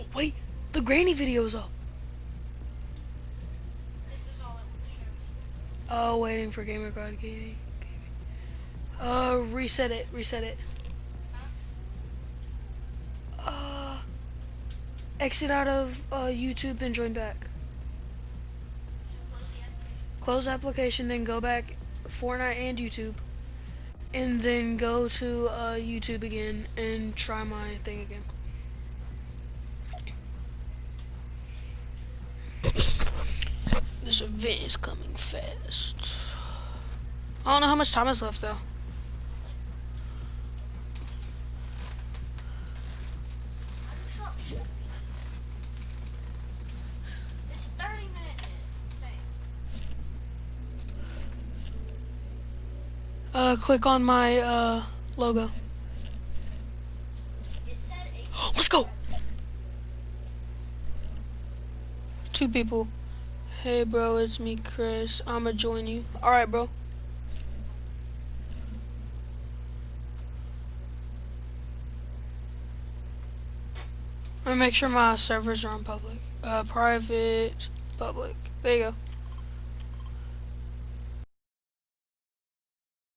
Oh, wait, the granny video's up. This is all it will show me. Oh, waiting for gamer card gaming. Reset it. Huh? Uh, exit out of YouTube, then join back. So close the application. Close application, then go back Fortnite and YouTube, and then go to YouTube again and try my thing again. This event is coming fast. I don't know how much time is left though. Stop shooting me. It's 30 minutes. Dang. Click on my logo. It said 8. Let's go. 2 people. Hey bro, it's me, Chris. I'ma join you. Alright, bro. Let me make sure my servers are on public. Private, public. There you go.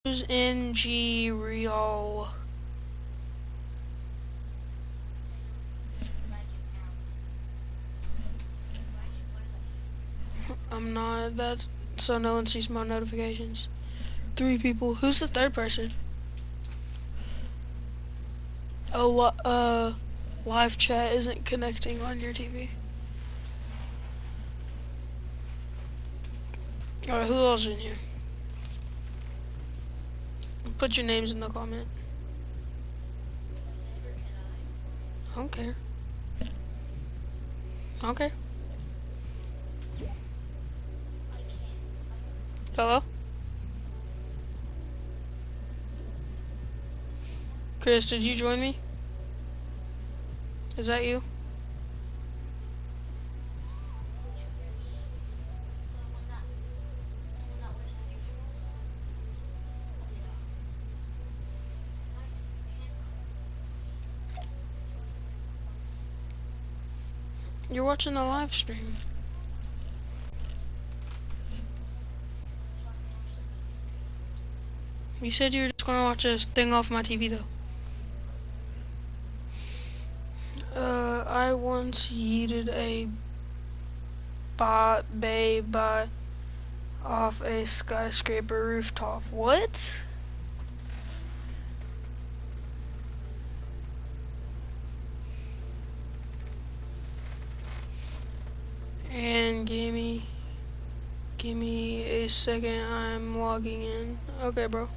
Use NG Real. I'm not that, so no one sees my notifications. 3 people. Who's the 3rd person? Oh, live chat isn't connecting on your TV. Alright, who else in here? Put your names in the comment. I don't care. I don't care. Hello? Chris, did you join me? Is that you? You're watching the live stream. You said you were just gonna watch this thing off my TV though. I once yeeted a babe off a skyscraper rooftop. What? And give me a second, I'm logging in. Okay, bro.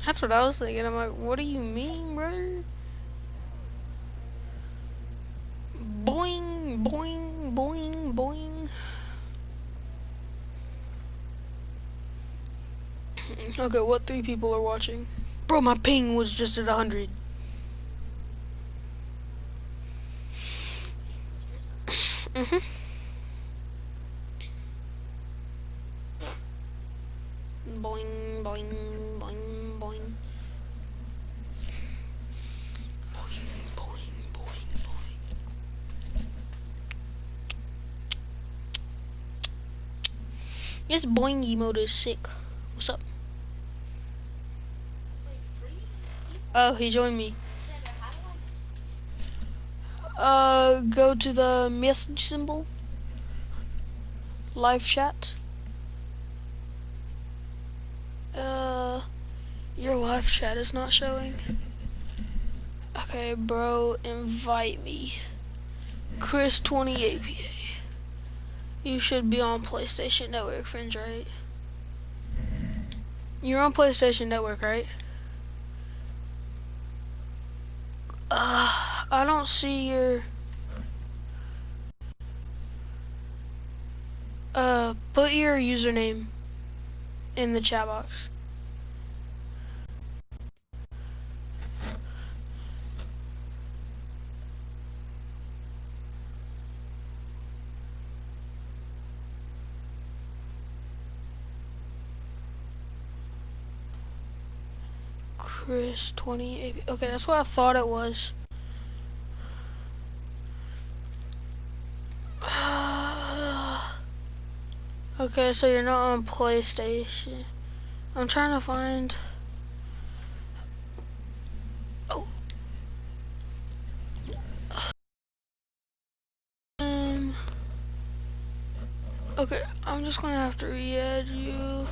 That's what I was thinking. I'm like, what do you mean, brother? Boing, boing, boing, boing. Okay, what 3 people are watching? Bro, my ping was just at 100. Mhm. Boing, boing, boing, boing. Boing, boing, boing, boing. This boing emote is sick. What's up? Oh, he joined me. Go to the message symbol. Live chat. Your live chat is not showing. Okay, bro, invite me. Chris 28PA. You should be on PlayStation Network, friends, right? You're on PlayStation Network, right? I don't see your... Put your username in the chat box. Chris 28. Okay, that's what I thought it was. Okay, so you're not on PlayStation. I'm trying to find. Oh. Okay, I'm just gonna have to re-add you.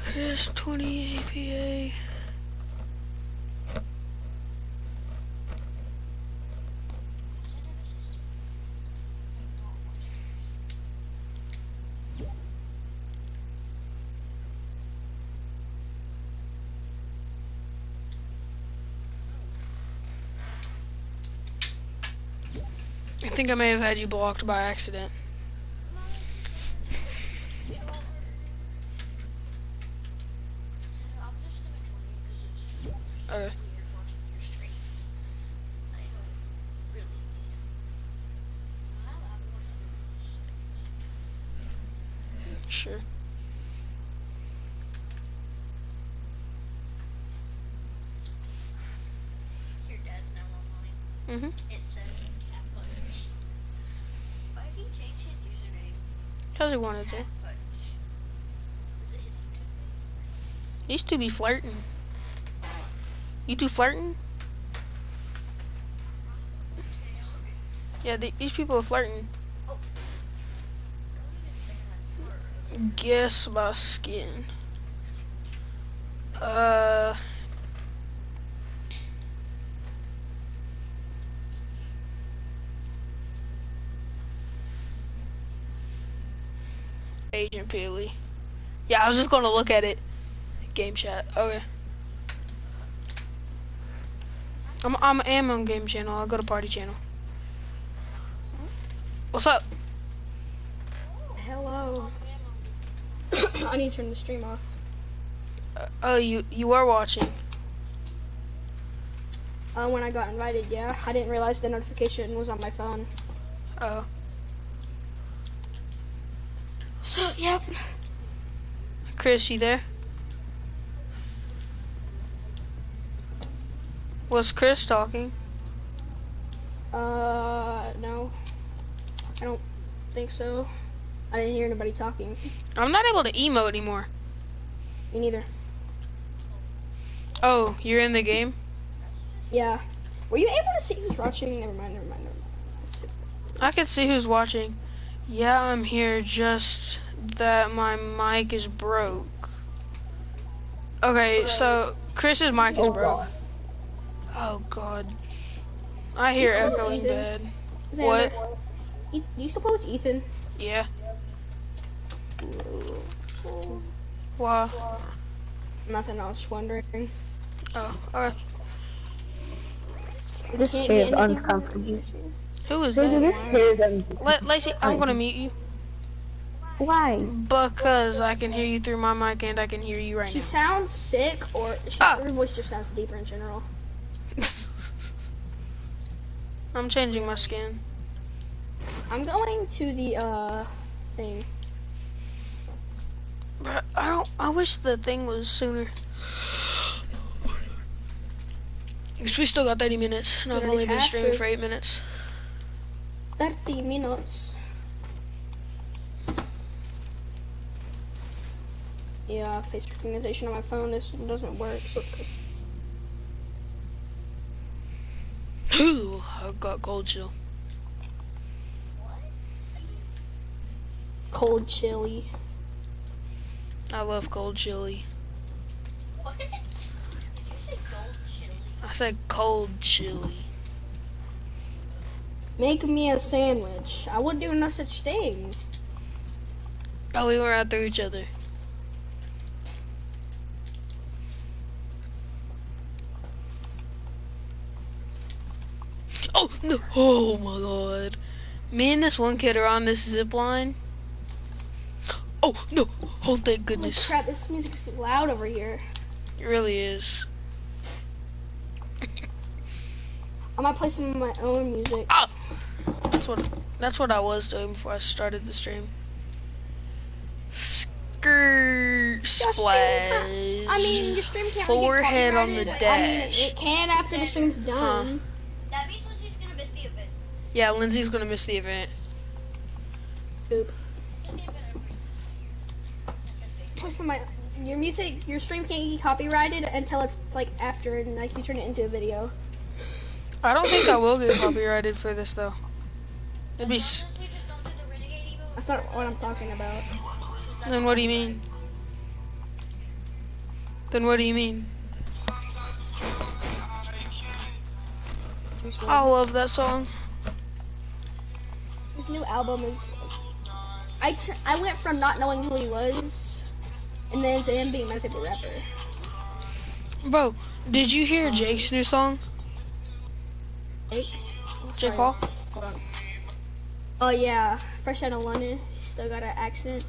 Chris 20 APA. I think I may have had you blocked by accident. Okay. Sure. Your dad's now online. Mhm. It says cat punch. Why did he change his username? Cause he wanted to. Cat punch. Is it his YouTube name? These two be flirting. You two flirting? Yeah, these people are flirting. Oh. Don't even say that word. Guess my skin. Agent Peely. Yeah, I was just gonna look at it. Game chat. Okay. I am on game channel. I'll go to party channel. What's up? Hello. I need to turn the stream off. Oh, you are watching. When I got invited, yeah. I didn't realize the notification was on my phone. Oh. So, yep. Chris, you there? Was Chris talking? No. I don't think so. I didn't hear anybody talking. I'm not able to emote anymore. Me neither. Oh, you're in the game? Yeah. Were you able to see who's watching? Never mind. Let's see. I can see who's watching. Yeah, I'm here, just that my mic is broke. Okay, so Chris's mic is broke. Oh god. I hear You still echoing with Ethan? bad. Xander, What? Do you still play with Ethan? Yeah. Why? Nothing, I was just wondering. Oh, alright. This Can't chair get is anything uncomfortable. Who is Dude, that? this chair is uncomfortable. Lacey, I'm gonna mute you. Why? Because I can hear you through my mic and I can hear you right She now. sounds sick, or her voice just sounds deeper in general. I'm changing my skin. I'm going to the, thing. But I wish the thing was sooner. Because we still got 30 minutes, and I've Already only been passed streaming or- for 8 minutes. 30 minutes. Yeah, face recognition on my phone doesn't work. So Ooh, I got cold chill. cold chili. I love cold chili. What? Did you say gold chili? I said cold chili. Make me a sandwich. I would do no such thing. Oh, we were after each other. Oh, no. Oh, my God. Me and this one kid are on this zip line. Oh, no. Oh, thank Holy goodness. crap, this music's loud over here. It really is. I might play some of my own music. Ah! That's what I was doing before I started the stream. Skirt splash. is. I mean, your stream can't really get Forehead on copyrighted. the I dash. mean, it can after the stream's done. That means Lindsay's gonna miss the event. Yeah, Lindsay's gonna miss the event. Oop. This is the event every year. Listen, your music, your stream can't get copyrighted until it's like after, and like you turn it into a video. I don't think I will get copyrighted for this though. It'd be. As long as we just don't do the renegade emote. That's not what I'm talking about. Then what do you mean? Then what do you mean? I love that song. His new album is. I went from not knowing who he was, and then to him being my favorite rapper. Bro, did you hear Jake's new song? Jake Paul? Hold on. Oh yeah, fresh out of London. Still got an accent.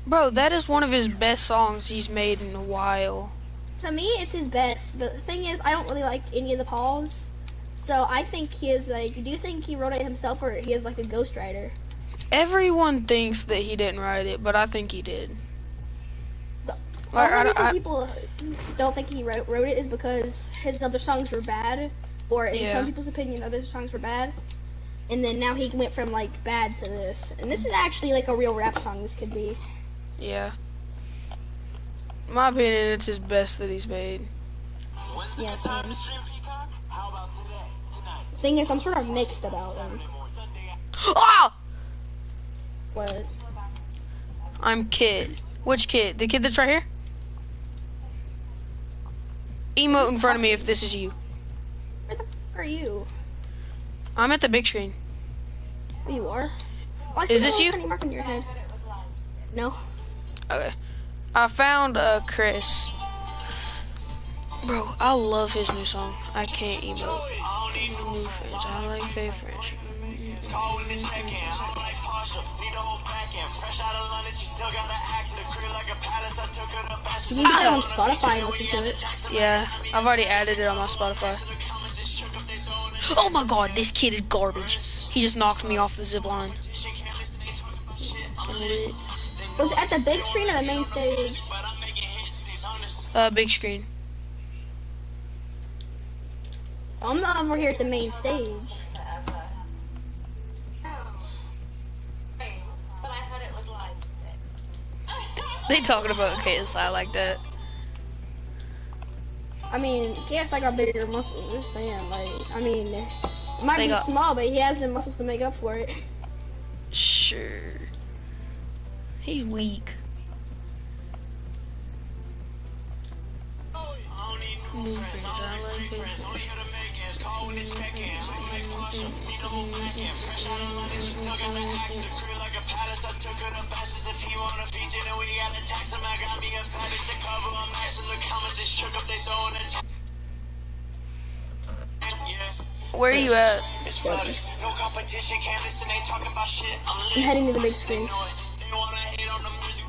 Bro, that is one of his best songs he's made in a while. To me, it's his best. But the thing is, I don't really like any of the Pauls. So I think he is like. Do you think he wrote it himself, or he is like a ghostwriter? Everyone thinks that he didn't write it, but I think he did. The only reason people don't think he wrote it is because his other songs were bad, or in some people's opinion, other songs were bad. And then now he went from like bad to this, and this is actually like a real rap song. This could be. Yeah. In my opinion, it's his best that he's made. Yeah, same. The thing is, I'm sort of mixed about him. Ah! What? I'm Kid. Which kid? The kid that's right here? Emote in front of me if this is you. Where the f are you? I'm at the big screen. Oh, you are? Oh, I see Is a this little you? tiny mark on your head. No. Okay. I found Chris. Bro, I love his new song. I can't emote. New friends. I like fake friends. You can get that on Spotify and listen to it. Yeah, I've already added it on my Spotify. Oh my god, this kid is garbage. He just knocked me off the zip line. Was it at the big screen or the main stage? Big screen. I'm not over here at the main stage. They talking about KSI like that. I mean, KSI got bigger muscles. Just saying, like, I mean, it might They be got- small, but he has the muscles to make up for it. Sure. He's weak. New friends, I like fake friends. Where are you at? I'm heading to the big screen.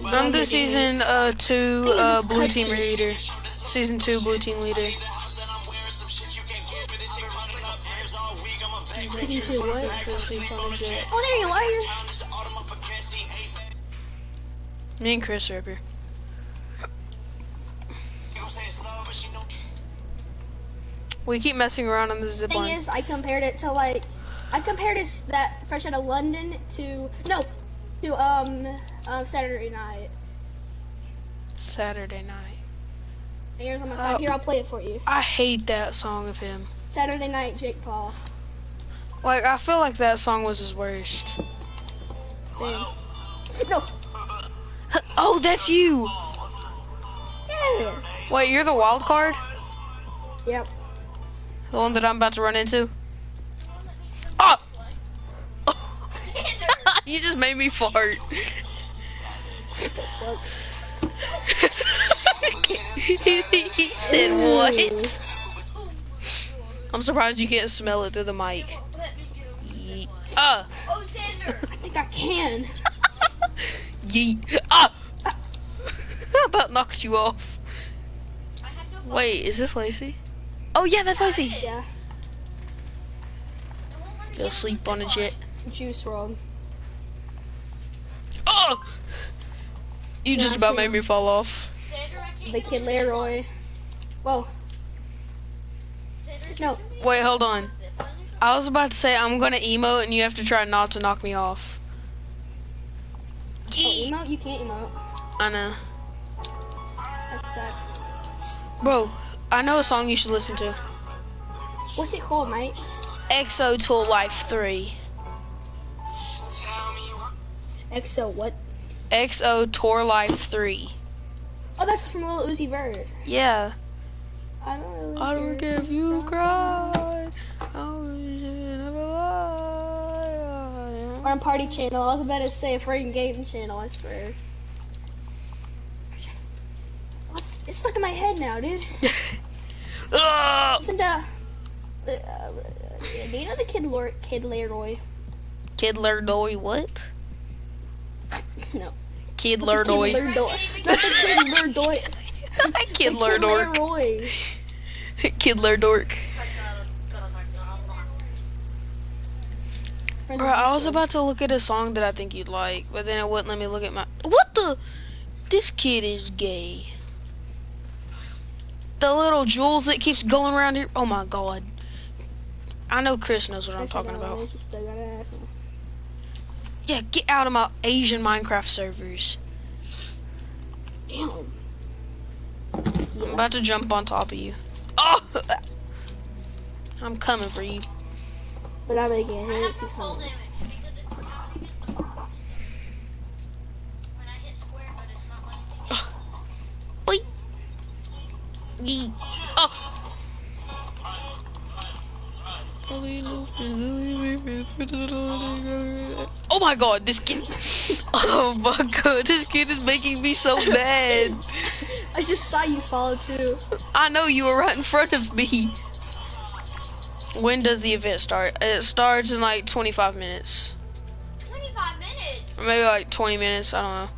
I'm the season 2 blue team leader. Season 2 blue team leader. Season 2, what? Oh, there you are. Me and Chris are up here. We keep messing around on the zip Thing line. is, I compared it to like, that Fresh Out of London to Saturday Night. Saturday Night. Here's on my side. Here, I'll play it for you. I hate that song of him. Saturday Night, Jake Paul. Like, I feel like that song was his worst. Same. No. Oh, that's you! Yeah. Wait, you're the wild card? Yep. The one that I'm about to run into? Oh! You just made me fart. He said what? I'm surprised you can't smell it through the mic. Yeet. Ah! Oh, Sander! I think I can. Yeet. Ah! I about knocked you off. I have no phone. Wait, is this Lacey? Oh yeah, that's Lacey. Yeah. It won't let me Fell get asleep on a zip jet. Juice WRLD. Oh! You just Yeah, about actually- made me fall off. Sander, I the Kid Leroy. Whoa. No. Wait, hold on. I was about to say I'm gonna emote and you have to try not to knock me off. Oh, emote? You can't emote. I know. That sucks. Bro, I know a song you should listen to. What's it called, mate? EXO Tour Life 3. EXO what? EXO Tour Life 3. Oh, that's from Lil Uzi Vert. Yeah. I don't I don't care if you cry. I wish you never lie. Or on Party Channel. I was about to say a freaking game channel, I swear. It's stuck in my head now, dude. Listen to... do you know the Kid Leroy? Kid Leroy what? No. Kid Leroy. Not the Kid Leroy. Kid The Leroy. Kid Leroy. Bro, I was about to look at a song that I think you'd like, but then it wouldn't let me look at my... What the? This kid is gay. The little jewels that keeps going around here. Oh my god. I know Chris knows what I'm talking about. Yeah, get out of my Asian Minecraft servers. Damn. I'm about to jump on top of you. Oh! I'm coming for you. But I'm making hits. He's coming. Boy. Oh. Oh my god, this kid. Oh my god, this kid is making me so mad. I just saw you follow too. I know, you were right in front of me. When does the event start? It starts in like 25 minutes. 25 minutes? Or maybe like 20 minutes, I don't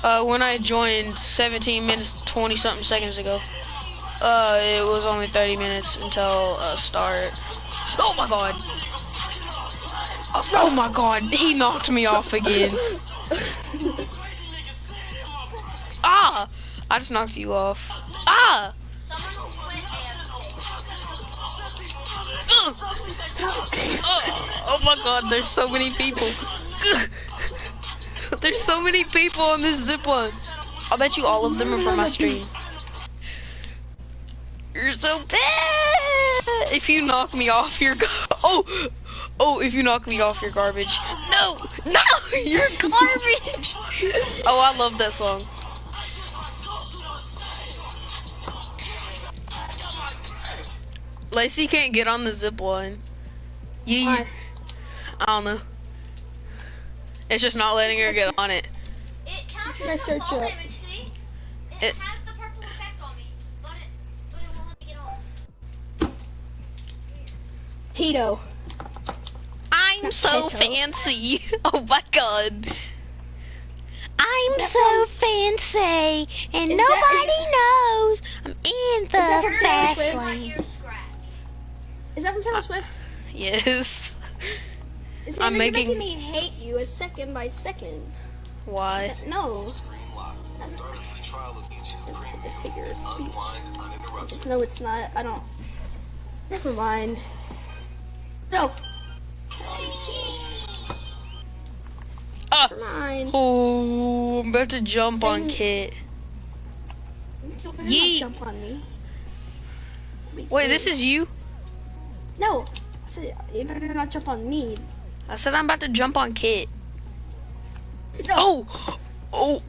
know. When I joined 17 minutes, 20 something seconds ago. It was only 30 minutes until start. Oh my god. Oh my god, he knocked me off again. Ah! I just knocked you off. Ah! Oh my god, there's so many people. There's so many people on this zip line. I'll bet you all of them are from my stream. You're so bad. If you knock me off, you're if you knock me off, you're garbage. No, you're garbage. Oh, I love that song. Lacey can't get on the zip line. Why? I don't know. It's just not letting her get on it. It counts Should I as search fall up? damage, see? It has the purple effect on me, but it won't let me get on. Tito. I'm so Tito. fancy. Oh my god. I'm so fancy, and nobody knows I'm in the fast Taylor lane. Is that from Taylor Swift? Yes. Is I'm you're making me hate you a second by second. Why? No. It's a figure of speech. No, it's not. I don't. Never mind. No. Never mind. Oh, I'm about to jump on Same- Kit. You better Yeet. not jump on me. Wait, this is you? No. I said, you better not jump on me. I said I'm about to jump on Kit. No. Oh!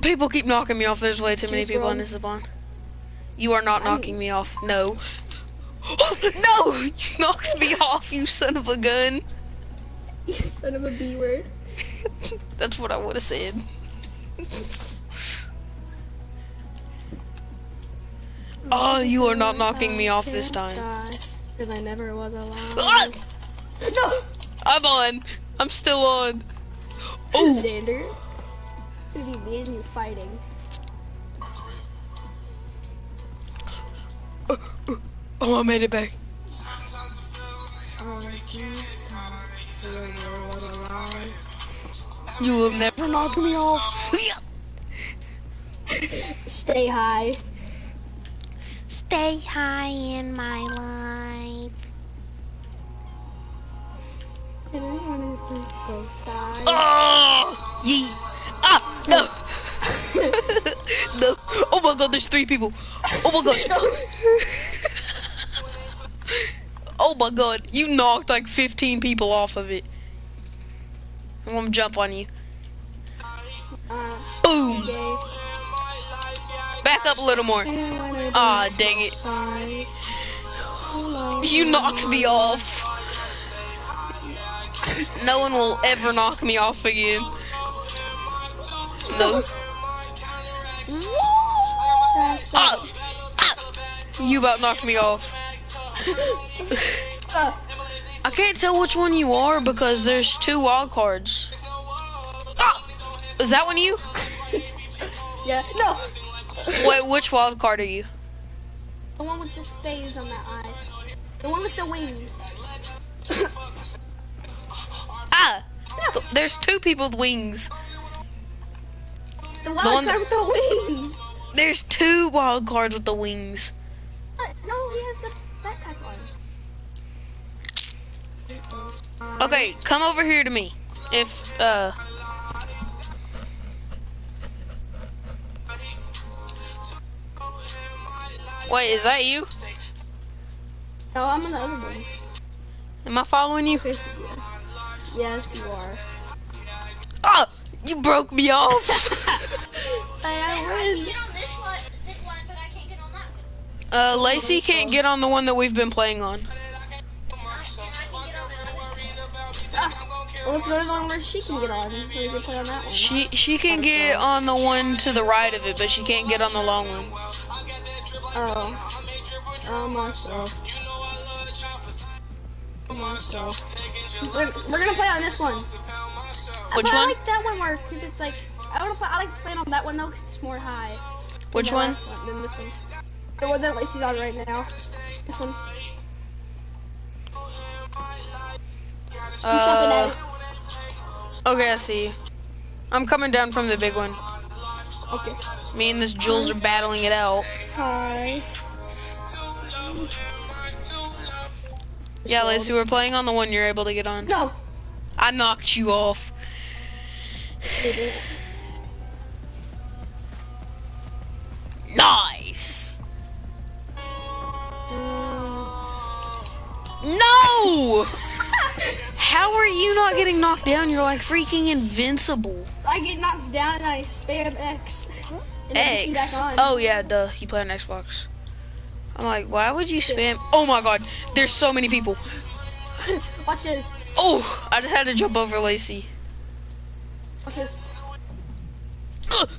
People keep knocking me off. There's way too many Just people on run. this zip-on. You are not knocking me off. No. No! You knocked me off, you son of a gun. You son of a B word. That's what I would have said. Oh, you are not knocking me off this time. Because I never was alive. Ah! No! I'm on. I'm still on. Oh! Xander. It's gonna be me and you fighting. Oh, I made it back. You will never knock me off. Stay high. Stay high in my life. And I wanna go side. Oh! Yeet. Ah! No! No! Oh my god, there's 3 people. Oh my god. Oh my god, you knocked like 15 people off of it. I'm gonna jump on you. Boom! Okay. Back up a little more. Ah, dang it. You knocked me off. No one will ever knock me off again. No. Ah! Ah! You about knocked me off. I can't tell which one you are because there's 2 wild cards. Ah! Is that one you? Yeah, no. Wait, which wild card are you? The one with the spades on that eye. The one with the wings. Ah! No. There's 2 people with wings. The wild card with the wings. There's 2 wild cards with the wings. No, he has the backpack on. Okay, come over here to me. Wait, is that you? No, I'm on the other one. Am I following you? Okay, yes, you are. Oh! You broke me off! I win. Get on this zip line, but I can't get on that one. Lacey can't get on the one that we've been playing on. Well, let's go to the one where she can get on. So we can play on that one. She can get on the one to the right of it, but she can't get on the long one. Oh. Oh, myself. We're gonna play on this one. Which one? I like that one more because it's like I like playing on that one though because it's more high. Which one? Than this one. The one that Lacey's on right now. This one. I'm jumping at it. Okay, I see you. I'm coming down from the big one. Okay. Me and this Jules are battling it out. Hi. Yeah, Lacey, we're playing on the one you're able to get on. No. I knocked you off. Nice. No! How are you not getting knocked down? You're like freaking invincible. I get knocked down and then I spam X. And then I get X? back on. Oh yeah, duh. You play on Xbox. I'm like, why would you spam? Oh my god, there's so many people. Watch this. Oh, I just had to jump over Lacey. Watch this. Ugh.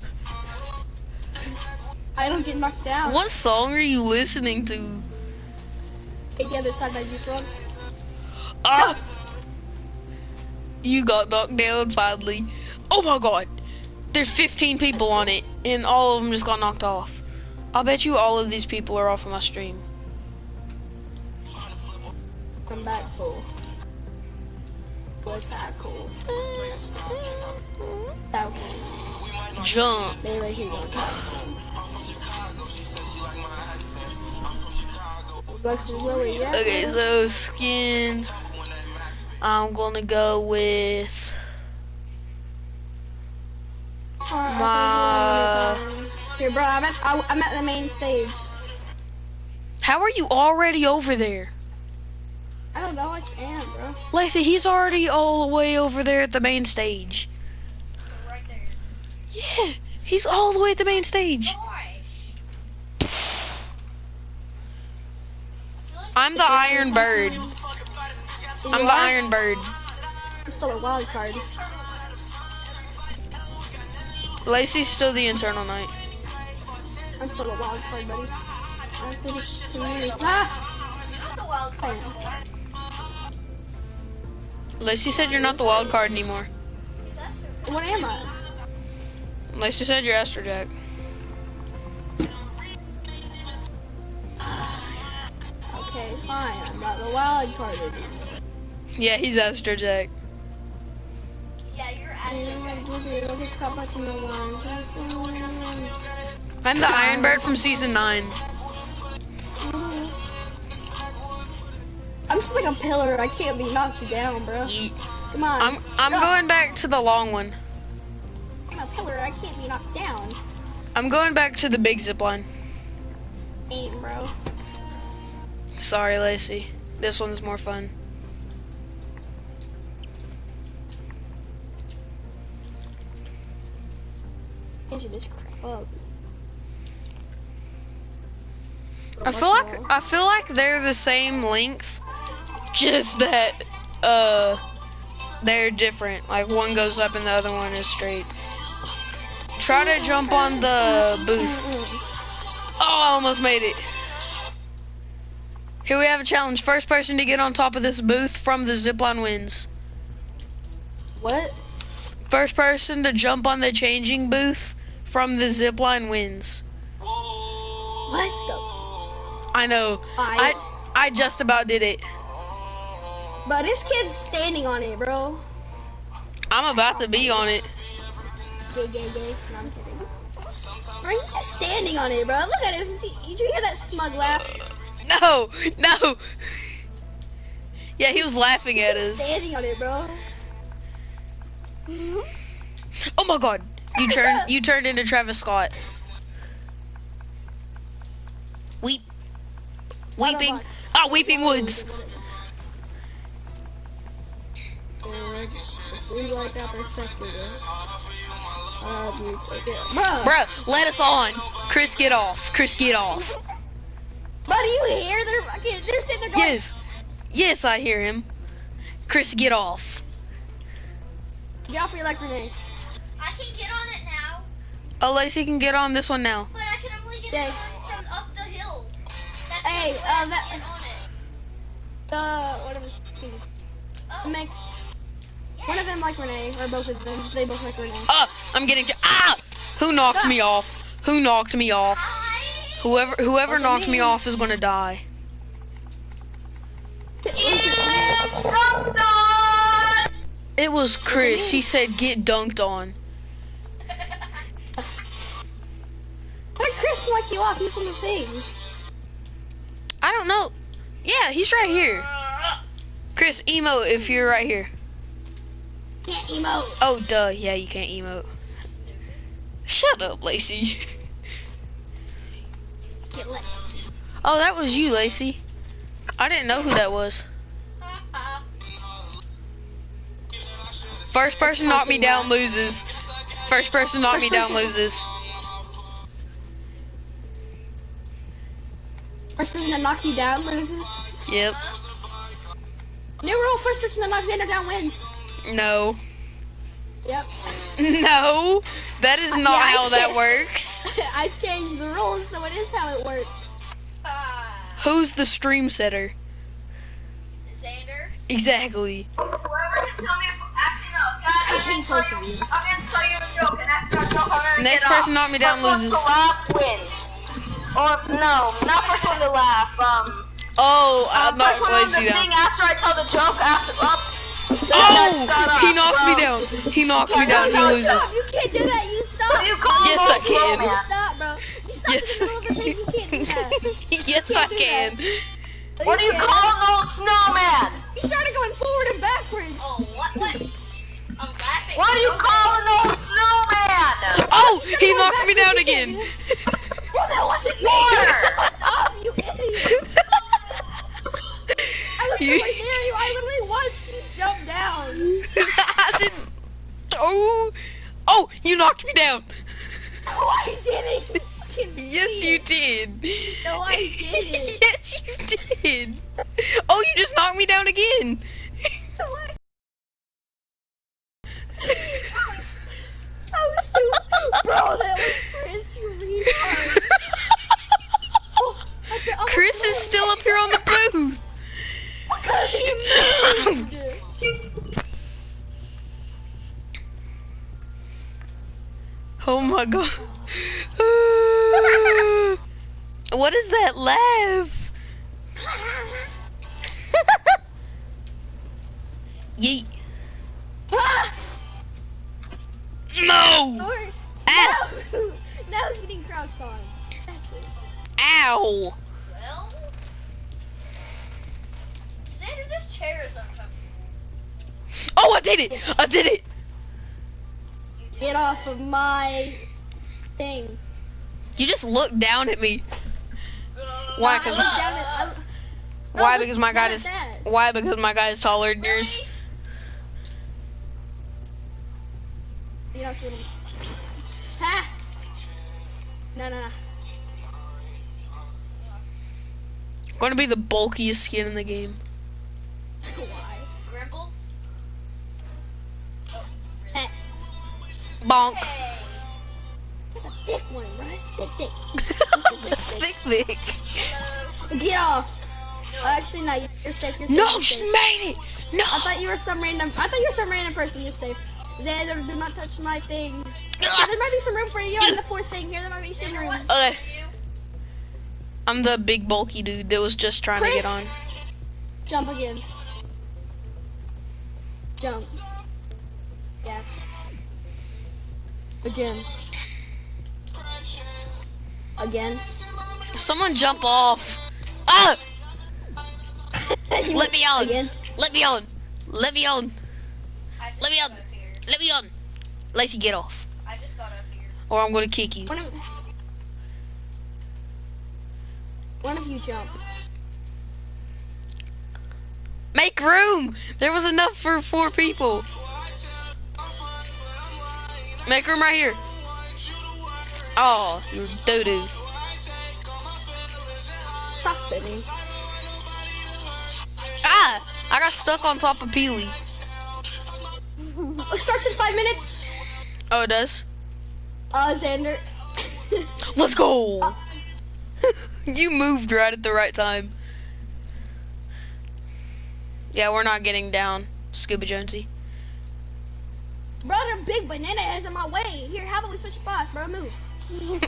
I don't get knocked down. What song are you listening to? Take the other side that you just run. Ah! You got knocked down finally. Oh my god. There's 15 people on it, and all of them just got knocked off. I'll bet you all of these people are off of my stream. Come back, cool. What's that cool? That cool. Jump. Anyway, here you go. Okay, so skin. I'm gonna go with my. Here, bro. I'm at the main stage. How are you already over there? I don't know. I just am, bro. Lacey, he's already all the way over there at the main stage. So right there. Yeah, he's all the way at the main stage. I'm the Iron Bird. I'm the Iron Bird. I'm still a wild card. Lacey's still the Eternal Knight. I'm still a wild card, buddy. I'm the wild card. Lacey said you're not the wild card anymore. What am I? Lacey said you're Astro Jack. Okay, fine. I'm not the wild card anymore. Yeah, he's Astro Jack. Yeah, you're Astro Jack. I'm the Iron Bird from season 9. I'm just like a pillar. I can't be knocked down, bro. Come on. I'm going back to the long one. I'm a pillar. I can't be knocked down. I'm going back to the big zip line. Aim, bro. Sorry, Lacey. This one's more fun. Just crap up. I feel like they're the same length, just that they're different. Like one goes up and the other one is straight. Try to jump on the booth. Oh, I almost made it. Here we have a challenge. First person to get on top of this booth from the zipline wins. What? First person to jump on the changing booth from the zipline wins. What the? I know. I just about did it. But this kid's standing on it, bro. I'm about to be on it. Gay. No, I'm kidding. Bro, he's just standing on it, bro. Look at him. Did you hear that smug laugh? No. Yeah, he was laughing at us. Standing on it, bro. Oh my God! You turned into Travis Scott. Weeping. Weeping Woods. Bruh, let us on. Chris, get off. But do you hear? They're sitting there going. Yes, I hear him. Chris, get off. Get off me like Renee. I can get on it now. Oh, Lacey can get on this one now. But I can only get on from up the hill. That's hey, get on it. Whatever. Oh. One of them like Renee, or both of them. They both like Renee. I'm getting who knocked me off? Whoever knocked me off is gonna die. It was Chris. He said get dunked on. Why did Chris like you off? He's on the thing. I don't know. Yeah, he's right here. Chris, emote if you're right here. Can't emote. Oh, duh. Yeah, you can't emote. Shut up, Lacey. Get lit. Oh, that was you, Lacey. I didn't know who that was. First person knock me down loses. First person knock me down loses. First person to knock you down loses? Yep. New rule, first person to knock Xander down wins. No. Yep. No, that is not how that works. I changed the rules, so it is how it works. Who's the stream setter? Xander? Exactly. Whoever can tell me if actually no, I hate both of you. I'm gonna tell you a joke and that's not joke I'm gonna Next get person off. knock me down First loses. one to laugh wins. Or no, not first one to laugh. Oh, I'm not first one on the Lacey down. thing after I tell the joke after up. Oh, he knocked me down. He knocked me down. He loses. Stop. You can't do that. You stop. What do you call Yes, an I old can. snowman? Stop, bro. You stop Yes, in the middle of the thing. You can't do that. Yes, I can. What do you call an old snowman? You started going forward and backwards. Oh, what? I'm laughing. What do you call an old snowman? Oh, he knocked me down again. Well, that wasn't me. Shut up, you idiot. I was right near you. I literally watched you jump down. I didn't. Oh, you knocked me down. No, I didn't. Yes, you did. No, I didn't. Yes, you did. Oh, you just knocked me down again. I was stupid. Bro, that was Chris, you retard. Chris is still up here on the booth. Because he moved. Oh my God. What is that laugh? Yeet. No! Or, Ow! no! Now he's getting crouched on. Ow! Well, Xander, this chair is uncomfortable. Oh, I did it! I did it! Get off of my thing. You just looked down at me. Why? I Cause looked down at, why? look Because my guy down is. at that. Why? Because my guy is taller than yours. You don't see what Ha! No. Gonna be the bulkiest skin in the game. Why? Grimble's? Oh, Hey, Bonk. hey. that's a thick one, bro. That's thick. Thick. Hello. Get off. Actually, no. You're safe. You're safe. No, you're she safe. made it. No. I thought you were some random. Person. You're safe. Xander, do not touch my thing. Yeah, there might be some room for you. You're on the fourth thing here. There might be some Xander, room. what's Okay. for you? I'm the big bulky dude that was just trying to get on. Jump again. Jump. Yes. Again. Again. Someone jump off. Ah! Let me on. Again. Let me on. Let me on. I just Let me got on. up here. Let me on. Lacey, get off. I just got up here. Or I'm gonna kick you. One of you jump. Make room! There was enough for 4 people. Make room right here. Oh, you're doo-doo. Stop spinning. Ah! I got stuck on top of Peely. It starts in 5 minutes. Oh, it does? Xander. Let's go! You moved right at the right time. Yeah, we're not getting down, Scuba Jonesy. Bro, the big banana head's in my way. Here, how about we switch spots, bro? Move. Oh,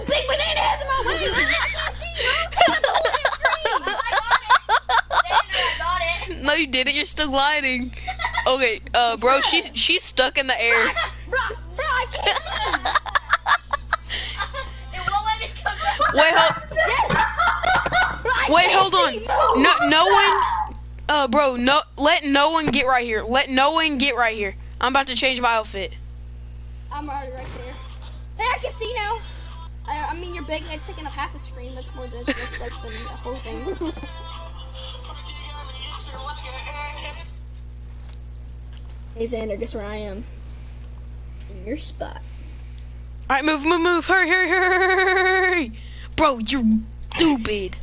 big banana head's in my way. Bro. I can't see, bro. I got it. No, you didn't. You're still gliding. Okay, bro, she's stuck in the air. Bro, I can't see. It won't let me come back. Wait, hold on. No one. Bro, let no one get right here. Let no one get right here. I'm about to change my outfit. I'm already right there. Hey, I can see now. I mean, your big head's taking up half the screen. That's more than the whole thing. Hey, Xander, guess where I am? In your spot. All right, move. Hurry. Bro, you're stupid.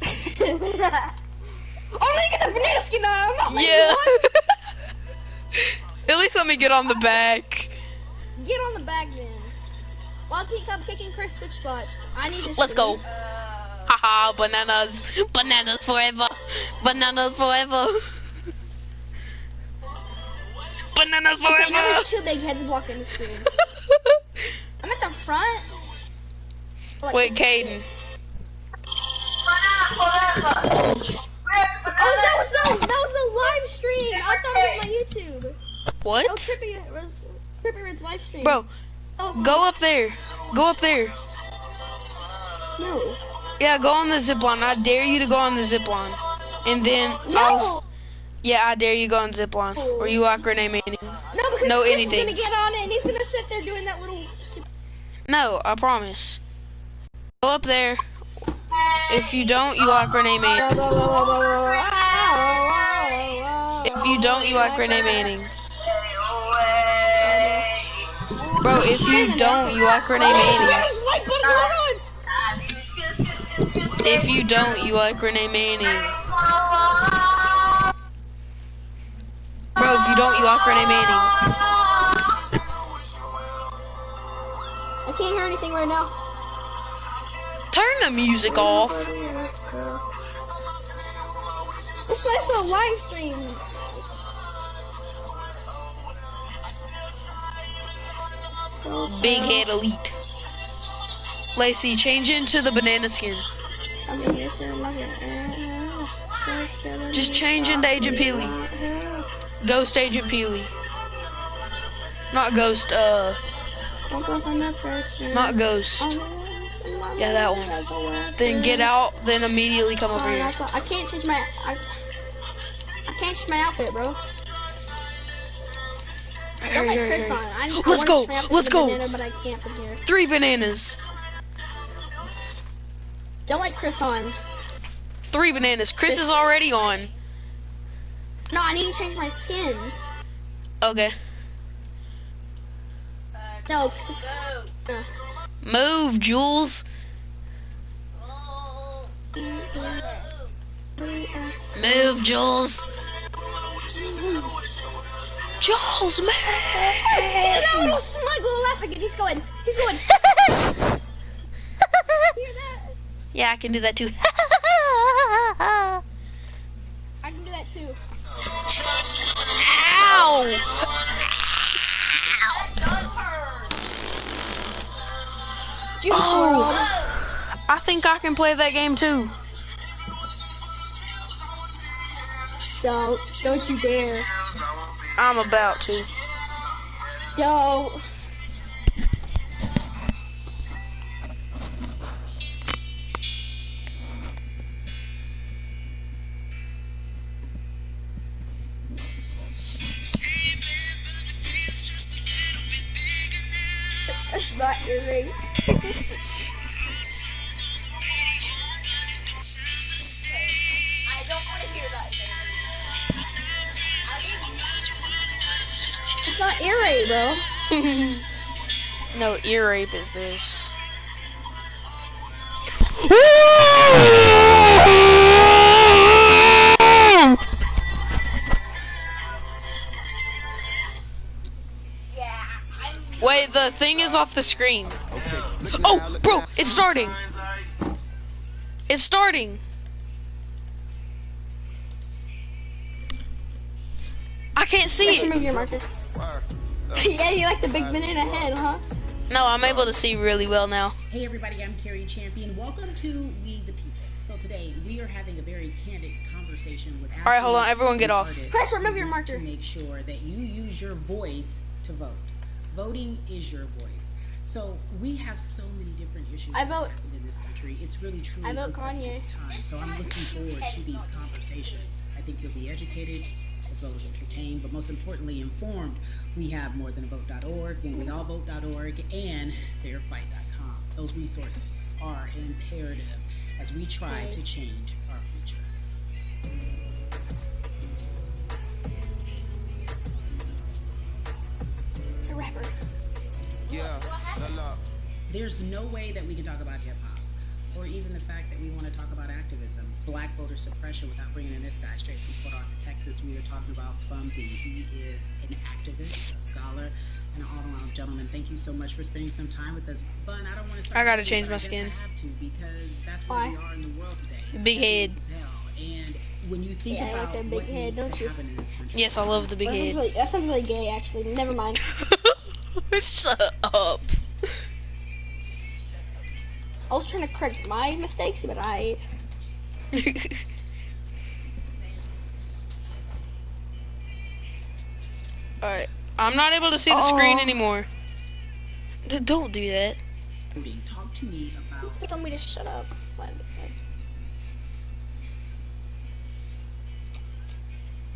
Oh, let me get the banana skin now. I'm not letting Yeah. you on. At least let me get on the back. Get on the back then. While I'm kicking Chris switch spots. I need to Let's go. see. Haha, bananas. Bananas forever. Bananas forever. Bananas Okay, now forever. there's 2 big heads blocking the screen. I'm at the front. Like, Wait, this is Caden. shit. Oh, that was the live stream. I thought it was my YouTube. What? Oh, Trippy Red's live stream. Bro, Oh, go up there. Go up there. No. Yeah, go on the zip line. I dare you to go on the zip line. And then No. yeah, I dare you go on zip line. Or you like Renee Manning. No, because No, Chris anything. is gonna get on it and he's gonna sit there doing that little. No, I promise. Go up there. If you don't, you like Renee Manning. If you don't, you like Renee Manning. Bro, if you don't, you like Renee Manning. If you don't, you like Renee Manning. Bro, if you don't, you like Renee Manning. I can't hear anything right now. Turn the music off. It's nice little live stream. Big head elite. Lacey, change into the banana skin. Just change into Agent Peely. Ghost Agent Peely. Not Ghost, Not Ghost. Yeah, that one. Then get out, then immediately come over here. I can't change my outfit, bro. Don't let Chris on. Let's go. Let's go. Banana, but I can't from here. 3 bananas. Don't let Chris on. 3 bananas. Chris is already on. No, I need to change my skin. Okay. No. Move, Jules. Move, Jules. Jules, man. That little smug little laugh again. He's going. He's going. Hear that? Yeah, I can do that too. I can do that too. Ow! Oh, I think I can play that game too. Don't you dare. I'm about to. Don't. That's not your rate. I don't want to hear that. It's not ear rape, bro. No, ear rape is this. Wait, the thing is off the screen. Oh, bro, it's starting. It's starting. I can't see Show me it. your marker. Yeah, you like the big banana head, huh? No, I'm able to see really well now. Hey everybody, I'm Carrie Champion. Welcome to We the People. So today we are having a very candid conversation with. All right, hold on, everyone get off. Press remove your marker. To make sure that you use your voice to vote. Voting is your voice. So we have so many different issues I vote. in this country. It's really truly I vote hopeless Kanye. time. So I'm looking forward to these conversations. I think you'll be educated as well as entertained, but most importantly informed. We have morethanavote.org, whenweallvote.org, and fairfight.com. Those resources are imperative as we try to change our future. It's a rapper. There's no way that we can talk about hip-hop, or even the fact that we want to talk about activism, black voter suppression, without bringing in this guy straight from Fort Arthur, Texas. We are talking about Bumby. He is an activist, a scholar, and an all-around gentleman. Thank you so much for spending some time with us. Bun, I don't want to start. I gotta with you, change but my I guess skin. I have to, because that's where we are in the world today. It's Big head. as hell. And when you think Yeah, I like about that big what head, needs don't to you? happen in this country, Yes, I love the big head. That sounds really gay, actually. Never mind. Shut up. I was trying to correct my mistakes, but I. Alright, I'm not able to see the screen anymore. Don't do that. talk to me about. They told me to shut up.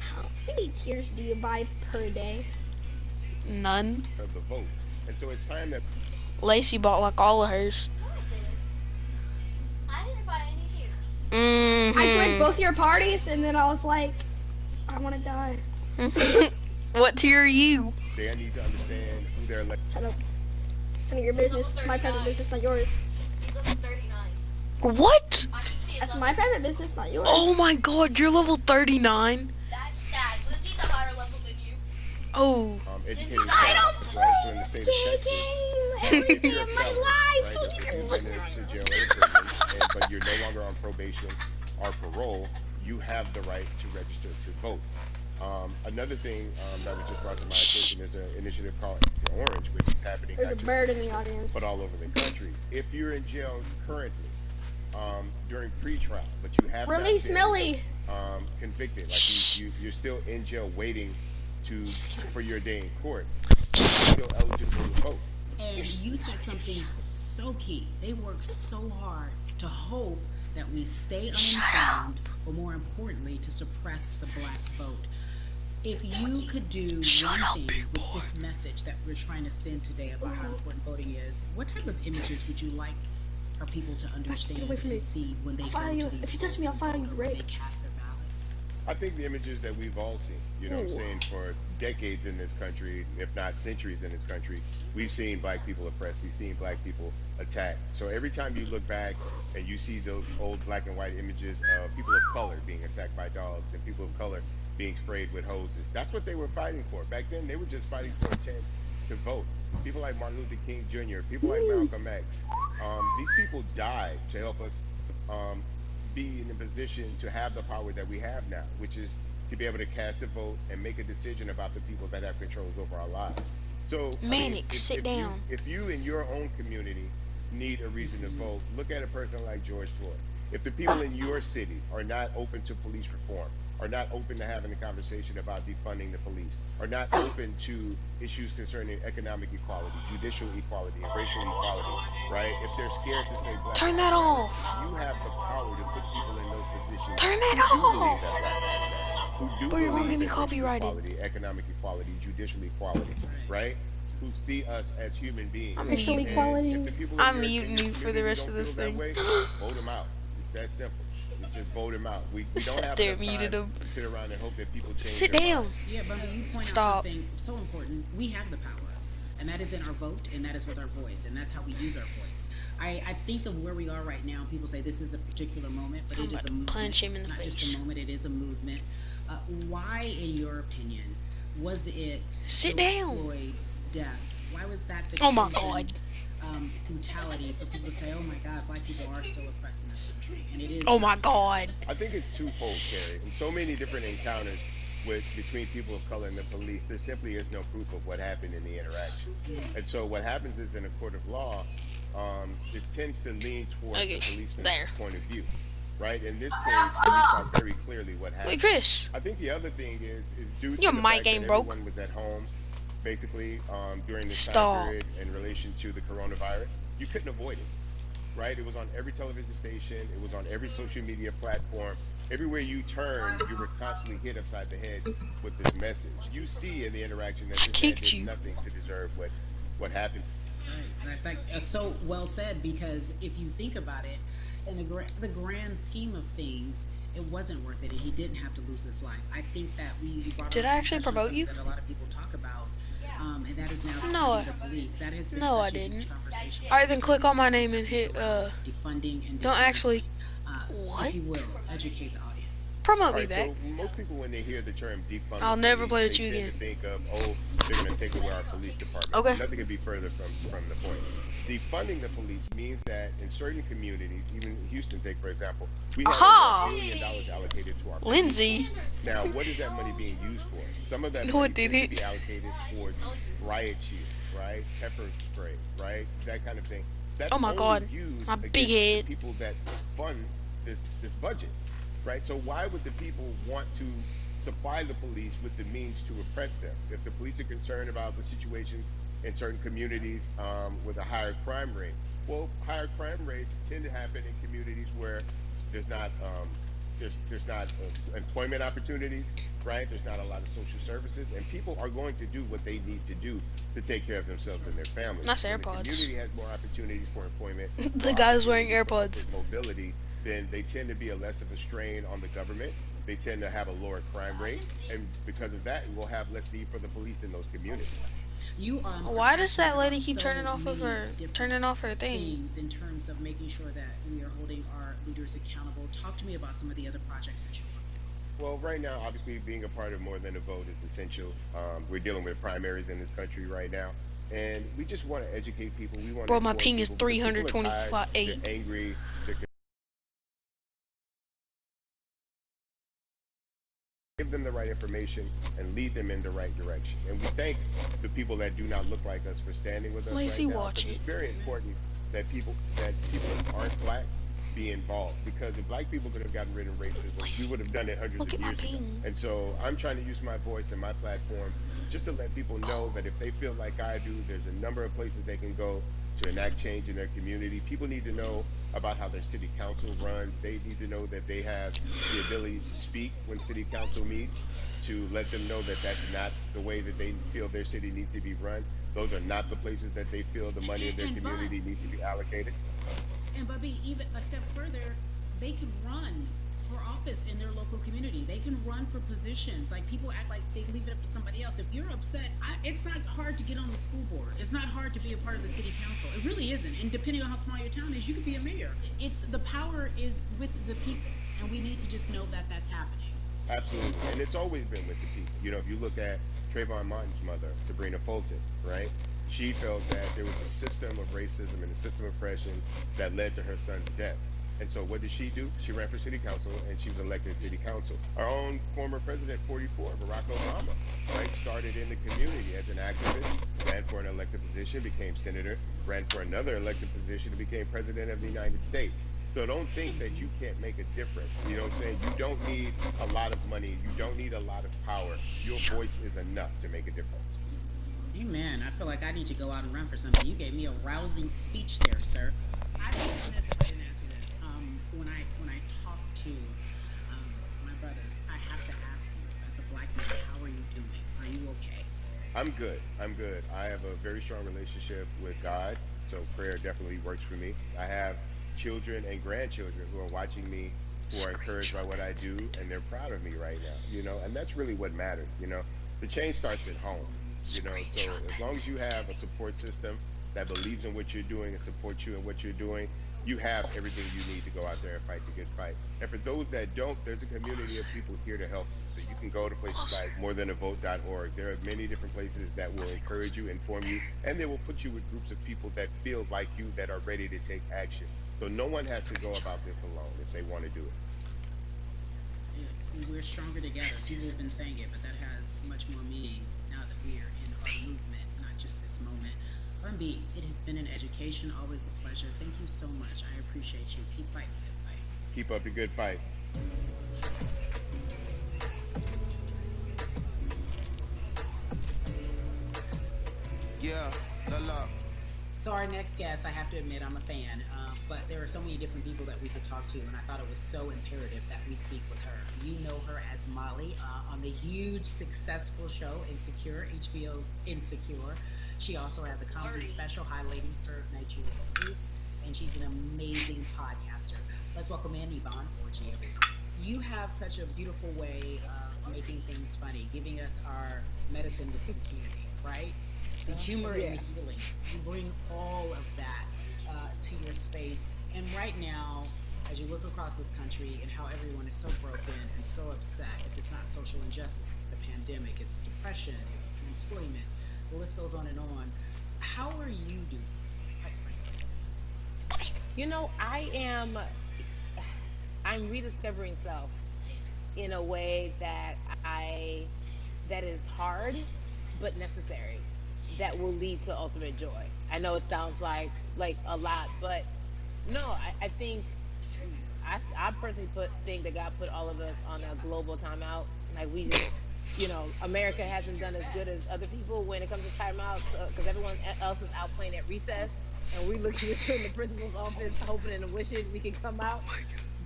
How many tiers do you buy per day? None. Of the vote, and so it's time that Lacey bought like all of hers. I didn't buy any tears. I joined both your parties, and then I was like, I want to die. What tier are you? they need to understand who they're elected. Shut up. It's none of your business. My private business, not yours. He's level 39. What? I can see his That's level. my private business, not yours. Oh my god, you're level 39? That's sad. Lindsay's a higher level than you. Oh. Educating I don't parents, play right? So in the this state gay of Texas, game every day of my life. So right? you If can you've look been right. to jail or prison, but you're no longer on probation or parole, you have the right to register to vote. Another thing that was just brought to my attention is an initiative called Orange, which is happening There's not a just bird in the audience. but all over the country. If you're in jail currently, during pre-trial, but you have not Release been, Millie. Convicted, like you're still in jail waiting for your day in court, you're still eligible to vote. And you said something so key. They work so hard to hope that we stay uninformed, but more importantly, to suppress the black vote. If you could do one thing with this message that we're trying to send today about how important voting is, what type of images would you like our people to understand and see when they go to these If you touch me, I'll file you rape. They cast their ballots? I think the images that we've all seen, you know what I'm saying, for decades in this country, if not centuries in this country, we've seen black people oppressed, we've seen black people attacked. So every time you look back and you see those old black and white images of people of color being attacked by dogs and people of color being sprayed with hoses, that's what they were fighting for. Back then, they were just fighting for a chance to vote. People like Martin Luther King Jr., people like Malcolm X, these people died to help us be in a position to have the power that we have now, which is to be able to cast a vote and make a decision about the people that have controls over our lives. So, Manic, sit down. If you in your own community need a reason to vote, look at a person like George Floyd. If the people in your city are not open to police reform, are not open to having a conversation about defunding the police, are not open to issues concerning economic equality, judicial equality, and racial equality, right? If they're scared to say black, turn that off. You have the power to put people in those positions. Turn that off. Who do Or you're gonna believe get me in copyrighted. equality, economic equality, judicial equality, right? Who see us as human beings. Racial equality. I'm muting you for the rest of this thing. Vote them out. It's that simple. Just vote him out. We don't have enough time to sit around and hope that people change. Sit down. Yeah, but you point Stop. out something so important. We have the power, and that is in our vote, and that is with our voice, and that's how we use our voice. I think of where we are right now. People say this is a particular moment, but it is a movement. Punch him in the Not face. just a moment. It is a movement. Why, in your opinion, was it Sit George down. Floyd's death? Why was that the Oh my chosen, God. brutality for people to say, oh my God, black people are still oppressed in this country? And it is. Oh my God. I think it's twofold, Carrie. In so many different encounters between people of color and the police, there simply is no proof of what happened in the interaction. And so what happens is in a court of law, it tends to lean towards the policeman's point of view. Right? In this case, we saw very clearly what happened. Wait, Chris. I think the other thing is due to Your the mic fact ain't that broke. everyone was at home, basically, during this Stop. time period in relation to the coronavirus. You couldn't avoid it, right? It was on every television station. It was on every social media platform. Everywhere you turn, you were constantly hit upside the head with this message. You see in the interaction that this man did nothing to deserve what happened. That's right. And I think so well said, because if you think about it, in the grand scheme of things, it wasn't worth it, and he didn't have to lose his life. I think that we brought Did I actually promote you? that a lot of people talk about, and that is now No, the police. That has been no, I such a huge didn't. conversation. Alright, then click on my name and hit defunding and don't actually what? If you will, educate the audience. promote me Right, back. so most people, when they hear the term defund, I'll never play with they you tend again. to think of, oh, they're going to take away our police department. Okay. Nothing could be further from the point. Defunding the police means that in certain communities, even Houston, take for example, we have Aha! $1 billion allocated to our police. Lindsay. Now, what is that money being used for? Some of that No, money it didn't. tends to be allocated towards riot shield, right? Pepper spray, right? That kind of thing. That's Oh my only God. used My against big the head. people that fund this budget, right? So why would the people want to supply the police with the means to oppress them? If the police are concerned about the situation in certain communities with a higher crime rate, well, higher crime rates tend to happen in communities where there's not employment opportunities, right? There's not a lot of social services, and people are going to do what they need to do to take care of themselves and their families. Nice When AirPods. the community has more opportunities for employment, The more guy's wearing opportunities AirPods. for mobility, then they tend to be less of a strain on the government. They tend to have a lower crime rate, and because of that, we'll have less need for the police in those communities. Why does that lady keep turning off her thing? Things in terms of making sure that we are holding our leaders accountable. Talk to me about some of the other projects that you're working on. Well, right now, obviously, being a part of More Than a Vote is essential. We're dealing with primaries in this country right now, and we just want to educate people. We want Bro, to my inform ping is people because people are 328. They're angry. They're give them the right information and lead them in the right direction. And we thank the people that do not look like us for standing with us Lazy, right now. watch But it. it's very important that people that aren't black be involved, because if black people could have gotten rid of racism, we would have done it hundreds Look of at my years ago. ping. And so I'm trying to use my voice and my platform just to let people know that if they feel like I do, there's a number of places they can go to enact change in their community. People need to know about how their city council runs. They need to know that they have the ability to speak when city council meets, to let them know that that's not the way that they feel their city needs to be run. Those are not the places that they feel the money of their community needs to be allocated. And Bubby, even a step further, they can run for office in their local community. They can run for positions. Like, people act like they leave it up to somebody else. If you're upset, it's not hard to get on the school board. It's not hard to be a part of the city council. It really isn't. And depending on how small your town is, you could be a mayor. It's the power is with the people, and we need to just know that that's happening. Absolutely, and it's always been with the people. You know, if you look at Trayvon Martin's mother, Sabrina Fulton, right? She felt that there was a system of racism and a system of oppression that led to her son's death. And so what did she do? She ran for city council, and she was elected to city council. Our own former president, 44, Barack Obama, right, started in the community as an activist, ran for an elected position, became senator, ran for another elected position, and became president of the United States. So don't think that you can't make a difference. You know what I'm saying? You don't need a lot of money. You don't need a lot of power. Your voice is enough to make a difference. Amen. I feel like I need to go out and run for something. You gave me a rousing speech there, sir. I'd be remiss if I didn't answer this. When I talk to my brothers, I have to ask you, as a black man, how are you doing? Are you okay? I'm good. I'm good. I have a very strong relationship with God, so prayer definitely works for me. I have children and grandchildren who are watching me, who are encouraged by what I do, and they're proud of me right now, you know, and that's really what matters, you know. The change starts at home, you know, so as long as you have a support system that believes in what you're doing and supports you in what you're doing, you have everything you need to go out there and fight the good fight. And for those that don't, there's a community of people here to help you. So you can go to places like morethanavote.org. There are many different places that will encourage you, inform you, and they will put you with groups of people that feel like you, that are ready to take action. So no one has to go about this alone if they want to do it. Yeah, we're stronger together. People have been saying it, but that has much more meaning now that we are in our movement, not just this moment. Bumby, it has been an education, always a pleasure. Thank you so much. I appreciate you. Keep fighting the good fight. Keep up the good fight. Yeah, la. So our next guest, I have to admit, I'm a fan, but there are so many different people that we could talk to, and I thought it was so imperative that we speak with her. You know her as Molly on the huge, successful show Insecure, HBO's Insecure. She also has a comedy special highlighting her Nigerian roots, and she's an amazing podcaster. Let's welcome in Yvonne Orji, everyone. You have such a beautiful way of making things funny, giving us our medicine with some community, right? The humor and the healing. You bring all of that to your space. And right now, as you look across this country and how everyone is so broken and so upset, if it's not social injustice, it's the pandemic, it's depression, it's unemployment, the list goes on and on. How are you doing, quite frankly? You know, I'm rediscovering self in a way that is hard but necessary, that will lead to ultimate joy. I know it sounds like a lot, but no, I think I personally think that God put all of us on a global timeout. Like, we just, you know, America hasn't done as good as other people when it comes to timeout, because everyone else is out playing at recess, and we looking in the principal's office hoping and wishing we can come out.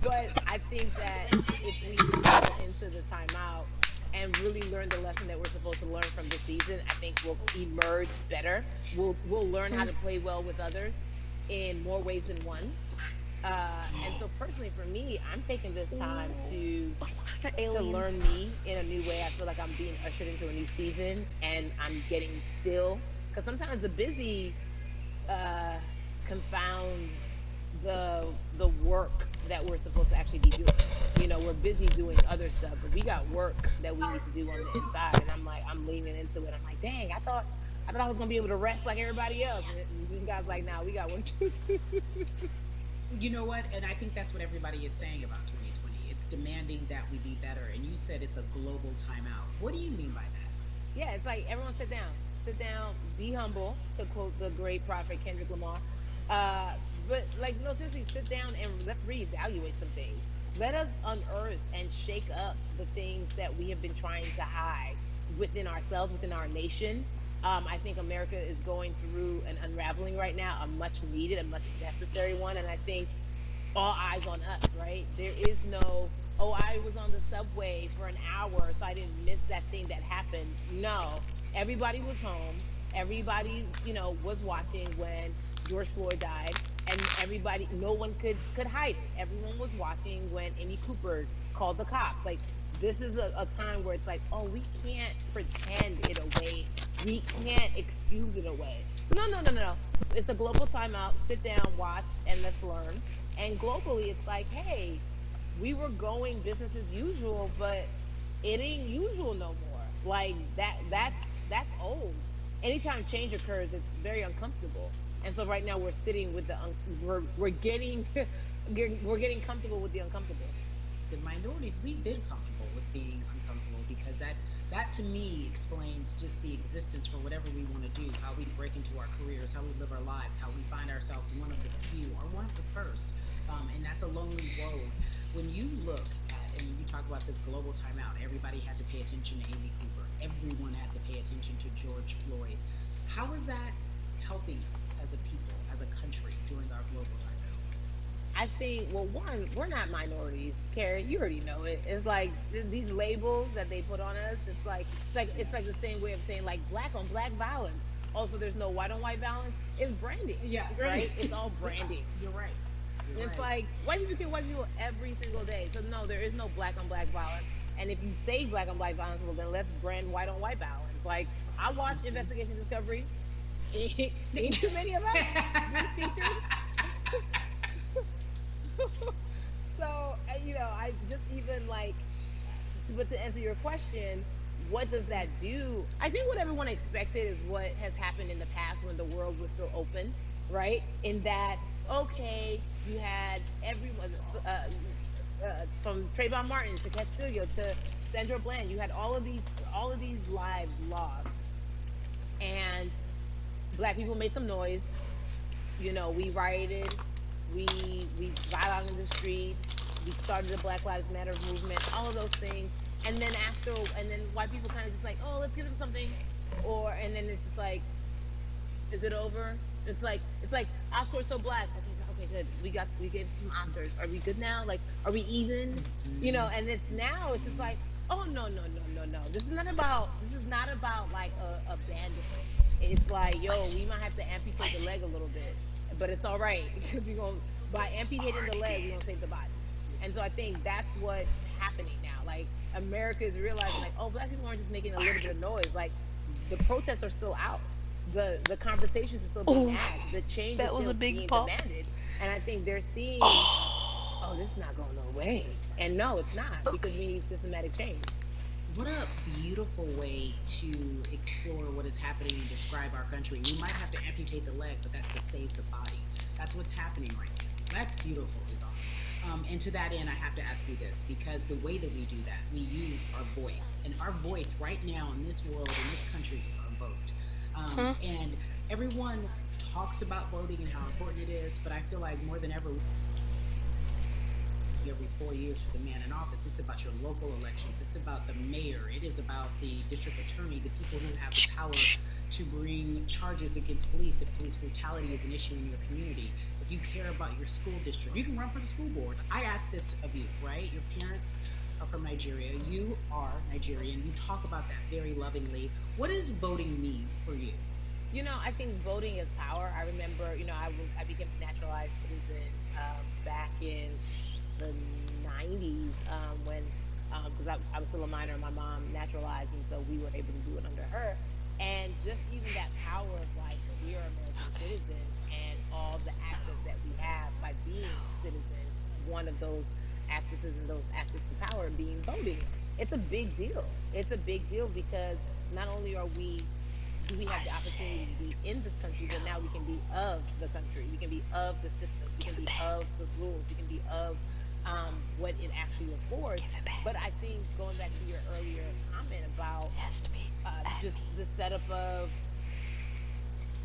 But I think that if we go into the timeout and really learn the lesson that we're supposed to learn from this season, I think we'll emerge better. We'll learn how to play well with others in more ways than one. And so personally for me, I'm taking this time to learn me in a new way. I feel like I'm being ushered into a new season, and I'm getting still, because sometimes the busy confounds the work that we're supposed to actually be doing. You know, we're busy doing other stuff, but we got work that we need to do on the inside. And I'm leaning into it. I'm like, dang, I thought I was gonna be able to rest like everybody else. And God's like, nah, we got work to do. You know what? And I think that's what everybody is saying about 2020. It's demanding that we be better. And you said it's a global timeout. What do you mean by that? Yeah, it's like, everyone sit down, be humble, to quote the great prophet Kendrick Lamar. But like, no, seriously, sit down and let's reevaluate some things. Let us unearth and shake up the things that we have been trying to hide within ourselves, within our nation. I think America is going through an unraveling right now, a much needed, a much necessary one. And I think all eyes on us, right? There is no, oh, I was on the subway for an hour, so I didn't miss that thing that happened. No, everybody was home. Everybody, was watching when George Floyd died, and everybody, no one could hide it. Everyone was watching when Amy Cooper called the cops. Like, this is a time where it's like, oh, we can't pretend it away. We can't excuse it away. No, no, no, no, no. It's a global timeout. Sit down, watch, and let's learn. And globally, it's like, hey, we were going business as usual, but it ain't usual no more. Like that's old. Anytime change occurs, it's very uncomfortable. And so right now we're sitting with we're getting we're getting comfortable with the uncomfortable. The minorities, we've been comfortable with being uncomfortable, because that to me explains just the existence for whatever we want to do, how we break into our careers, how we live our lives, how we find ourselves one of the few or one of the first. And that's a lonely road. When you look at, and you talk about this global timeout, everybody had to pay attention to Amy Cooper. Everyone had to pay attention to George Floyd. How is that helping us as a people, as a country, during our global timeout? I think, well, one, we're not minorities, Carrie. You already know it. It's like these labels that they put on us. It's like the same way of saying like black on black violence. Also, there's no white on white violence. It's branding. Yeah, right. It's all branding. You're right. It's like white people kill white people every single day. So no, there is no black on black violence. And if you say black on black violence, well then let's brand white on white violence. Like, I watched Investigation Discovery. Ain't too many of us been featured. So, I just even like, but to answer your question, what does that do? I think what everyone expected is what has happened in the past when the world was still open, right? In that, okay, you had everyone, from Trayvon Martin to Castillo to Sandra Bland, you had all of these lives lost, and black people made some noise. We rioted, we got out in the street, we started the Black Lives Matter movement, all of those things. And then white people kind of just like, oh, let's give them something. And then it's just like, is it over? It's like Oscar's so black. Okay, good. We gave some Oscars. Are we good now? Like, are we even? And it's just like, oh, no. This is not about like a bandit. It's like, yo, we might have to amputate the leg a little bit, but it's all right, because by amputating the leg, we're gonna save the body. And so I think that's what's happening now. Like, America is realizing, like, oh, black people aren't just making a little bit of noise. Like, the protests are still out. The conversations are still being had. The change is still being demanded. And I think they're seeing, oh, this is not going no way. And no, it's not, because we need systematic change. What a beautiful way to explore what is happening and describe our country. We might have to amputate the leg, but that's to save the body. That's what's happening right now. That's beautiful, Yvonne. And to that end, I have to ask you this, because the way that we do that, we use our voice. And our voice right now in this world, in this country, is our vote. And everyone talks about voting and how important it is, but I feel like more than ever, every 4 years for the man in office, it's about your local elections, it's about the mayor, it is about the district attorney, the people who have the power to bring charges against police if police brutality is an issue in your community. If you care about your school district, you can run for the school board. I ask this of you, right? Your parents are from Nigeria, you are Nigerian, you talk about that very lovingly. What does voting mean for you? I think voting is power. I remember, I became a naturalized citizen back in the 90s, when because I was still a minor, my mom naturalized, and so we were able to do it under her. And just even that power of like, we are American citizens, and all the access that we have by being citizens, one of those accesses and those access to power being voting. It's a big deal. It's a big deal, because not only do we have the opportunity to be in this country, but now we can be of the country. We can be of the system. We can be of the rules. We can be of what it actually affords. But I think, going back to your earlier comment about just the setup of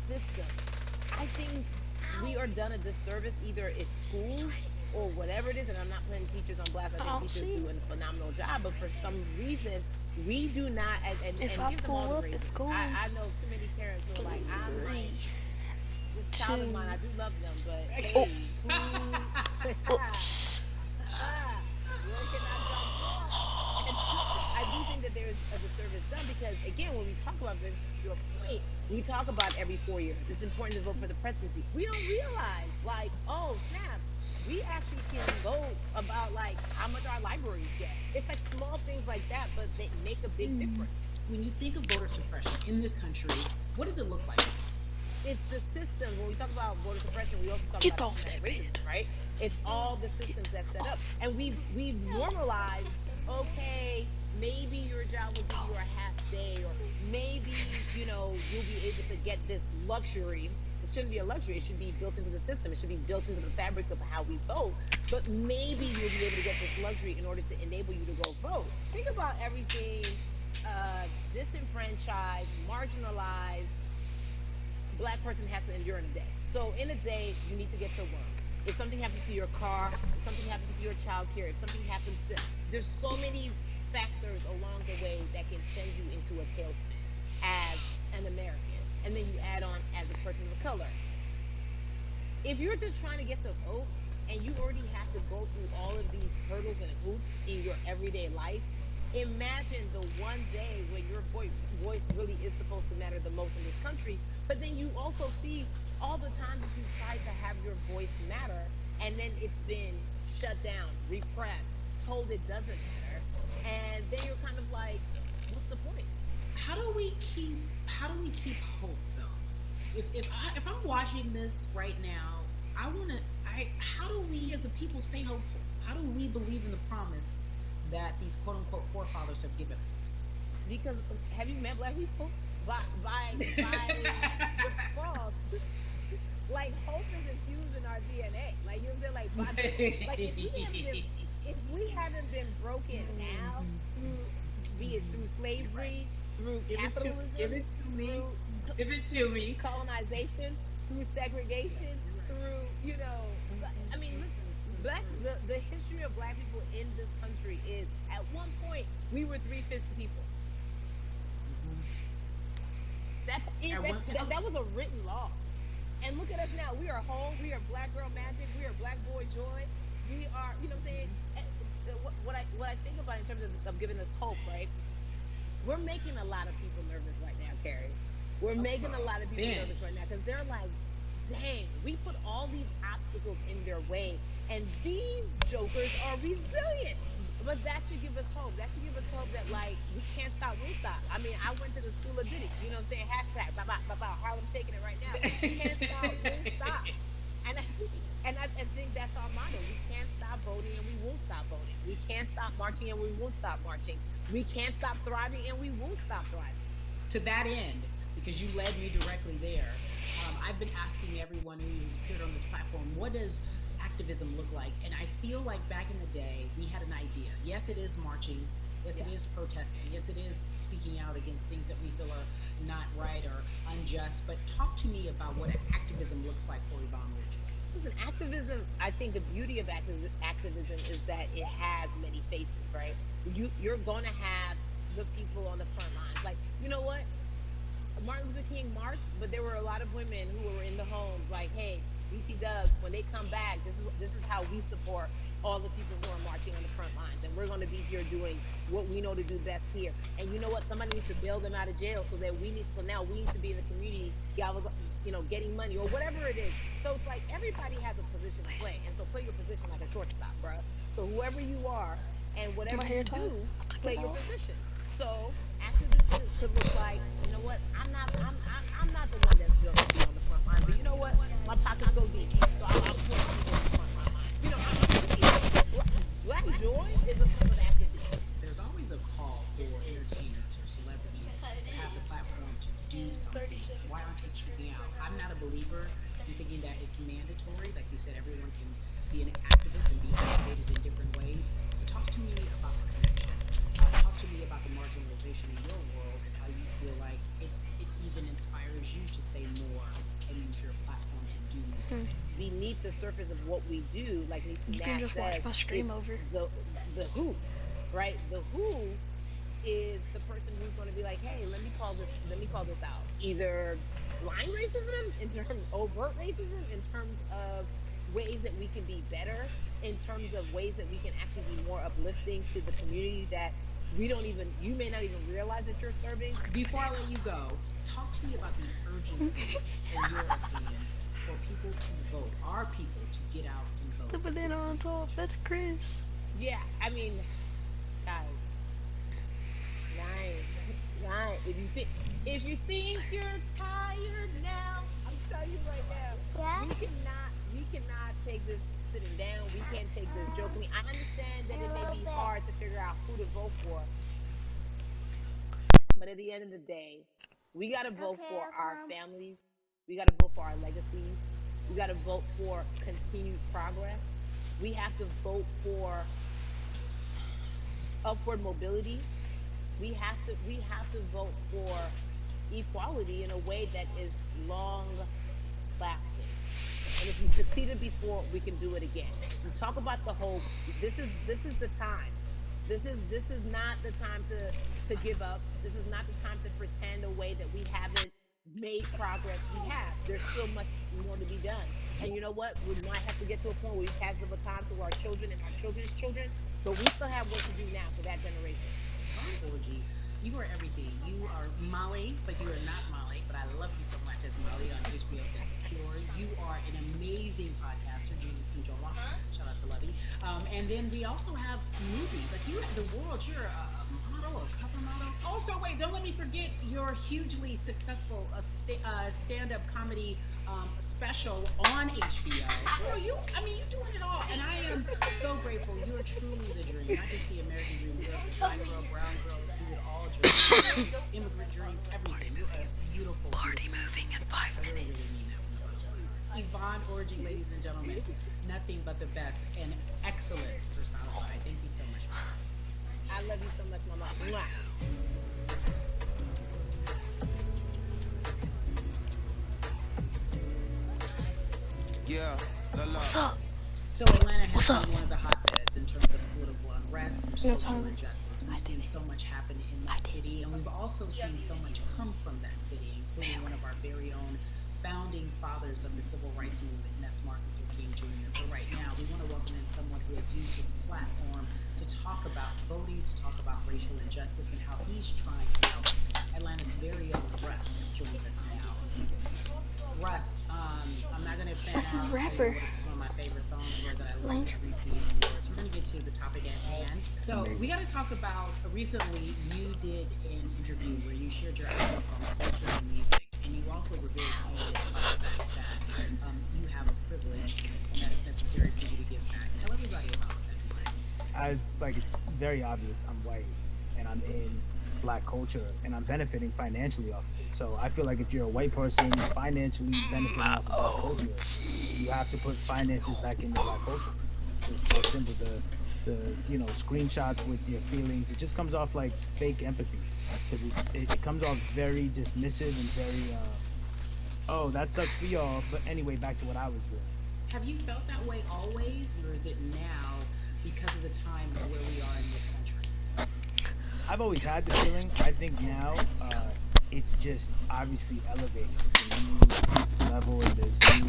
system, I think we are done a disservice, either it's schools or whatever it is, and I'm not putting teachers on blast. I think teachers do a phenomenal job, but for some reason we do not, and If I give them all pull the up, graces. it's going. I know too many parents who are like, I'm like, 3, this 2. child of mine, I do love them, but Oh, hey, who? oops. Where can I drop off? And I do think that there is a disservice done because, again, when we talk about this, to your point, we talk about every 4 years. It's important to vote for the presidency. We don't realize, like, oh, snap, we actually can vote about, like, how much our libraries get. It's like small things like that, but they make a big difference. When you think of voter suppression in this country, what does it look like? It's the system. When we talk about voter suppression, we also talk Get about off systematic that racism, bed. right? It's all the systems that set up, and we've normalized. Okay, maybe your job will give you a half day, or maybe you'll be able to get this luxury. It shouldn't be a luxury. It should be built into the system. It should be built into the fabric of how we vote. But maybe you'll be able to get this luxury in order to enable you to go vote. Think about everything disenfranchised, marginalized Black person has to endure in a day. So in a day, you need to get to work. If something happens to your car, if something happens to your child care, if something happens to, there's so many factors along the way that can send you into a tailspin as an American. And then you add on as a person of color. If you're just trying to get to vote and you already have to go through all of these hurdles and hoops in your everyday life, imagine the one day when your voice really is supposed to matter the most in this country. But then you also see all the times that you tried to have your voice matter, and then it's been shut down, repressed, told it doesn't matter, and then you're kind of like, what's the point? How do we keep hope though? If I'm watching this right now, how do we as a people stay hopeful? How do we believe in the promise that these quote unquote forefathers have given us? Because have you met Black people? By default, like hope is infused in our DNA. Like you know what I'm saying? Like if we haven't been broken now, be it through slavery, through capitalism, give it to me, colonization, through segregation, through I mean, listen, the history of Black people in this country is at one point we were 3/5 people. That was a written law. And look at us now. We are whole. We are Black girl magic. We are Black boy joy. We are, you know what I'm saying? What I think about in terms of giving us hope, right? We're making a lot of people nervous right now, Carrie. We're making a lot of people nervous right now because they're like, dang, we put all these obstacles in their way, and these jokers are resilient. But that should give us hope. That should give us hope that, like, we can't stop, won't stop. I mean, I went to the school of Diddy. You know what I'm saying? Hashtag, Harlem shaking it right now. We can't stop, won't stop. And I think that's our motto. We can't stop voting and we won't stop voting. We can't stop marching and we won't stop marching. We can't stop thriving and we won't stop thriving. To that end, because you led me directly there, I've been asking everyone who's appeared on this platform, what does activism look like? And I feel like back in the day, we had an idea. Yes, it is marching. Yes, it is protesting. Yes, it is speaking out against things that we feel are not right or unjust. But talk to me about what activism looks like for Yvonne Richards. Listen, activism, I think the beauty of activism is that it has many faces, right? You're going to have the people on the front lines. Like, you know what? Martin Luther King marched, but there were a lot of women who were in the homes like, hey, BT Dubs, when they come back, this is how we support all the people who are marching on the front lines. And we're going to be here doing what we know to do best here. And you know what? Somebody needs to bail them out of jail so now we need to be in the community, getting money or whatever it is. So it's like everybody has a position to play. And so play your position like a shortstop, bro. So whoever you are and whatever you do, play your position. So activism could look like, you know what? I'm not the one that's built to be on the front line, but you know what? My pockets go deep, so I'll support people on the front line. Black joy is a form of activism. There's always a call for entertainers or celebrities that have the platform to do something. Why aren't you speaking out? I'm not a believer in thinking that it's mandatory. Like you said, everyone can be an activist and be activated in different ways. But talk to me about the connection. Talk to me about the marginalization in your world and how you feel like it even inspires you to say more and use your platform to do more. Beneath the surface of what we do, like you can just watch my stream over the who, right? The who is the person who's going to be like, hey, let me call this out. Either blind racism in terms of overt racism, in terms of ways that we can be better, in terms of ways that we can actually be more uplifting to the community that you may not even realize that you're serving. Before I let you go, talk to me about the urgency, in your opinion, for people to vote, our people to get out and vote. The banana on top, that's Chris. Yeah, I mean, guys, nine. If you think you're tired now, I'm telling you right now, we cannot take this sitting down. We can't take this joking. I understand that it may be hard to figure out who to vote for, but at the end of the day, we gotta vote for our families. We gotta vote for our legacies. We gotta vote for continued progress. We have to vote for upward mobility. We have to vote for equality in a way that is long lasting. And if we succeeded before, we can do it again. We talk about the hope. This is the time. This is not the time to give up. This is not the time to pretend away that we haven't made progress. We have. There's still much more to be done. And you know what? We might have to get to a point where we pass the baton to our children and our children's children, but we still have work to do now for that generation. Orgy, you are everything. You are Molly, but you are not Molly. But I love you so much as Molly on HBO's Insecure. You are an amazing podcaster, Jesus and Joel. Shout out to Lovey. And then we also have movies. Like you have the world. You're a model, a cover model. Also, wait, don't let me forget your hugely successful stand-up comedy special on HBO. Girl, you're doing it all. And I am so grateful. You are truly the dream. Not just the American dream. You're the black girl, brown girl, do it all dream. Immigrant dreams, everything. You're a beautiful. Party moving in 5 minutes. Yvonne Orgy, ladies and gentlemen, nothing but the best and excellence personified. Thank you so much. I love you so much, Mama. Mwah. Yeah, What's up? So Atlanta has been one of the hotbeds in terms of political unrest and social injustice. We've seen so much happen in that city, and we've also seen so much come from that city, including one of our very own founding fathers of the civil rights movement, and that's Martin Luther King Jr. But right now, we want to welcome in someone who has used his platform to talk about voting, to talk about racial injustice, and how he's trying to help. Atlanta's very own Russ joins us now. Russ, I'm not going to offend Russ is rapper. It's one of my favorite songs that I love to repeat yours. We're going to get to the topic at hand. So we got to talk about, recently you did an interview where you shared your outlook on culture and music, and you also were very candid about the fact that you have a privilege that is necessary for you to give back. Tell everybody about that. It's very obvious I'm white and I'm in black culture and I'm benefiting financially off of it. So I feel like if you're a white person financially benefiting off of black culture, you have to put finances back in your black culture. It's that simple. The screenshots with your feelings, it just comes off like fake empathy, because it comes off very dismissive and very oh, that sucks for y'all, but anyway, back to what I was doing. Have you felt that way always, or is it now because of the time where we are in this country? I've always had the feeling. I think now it's just obviously elevated. It's a new level, and there's new,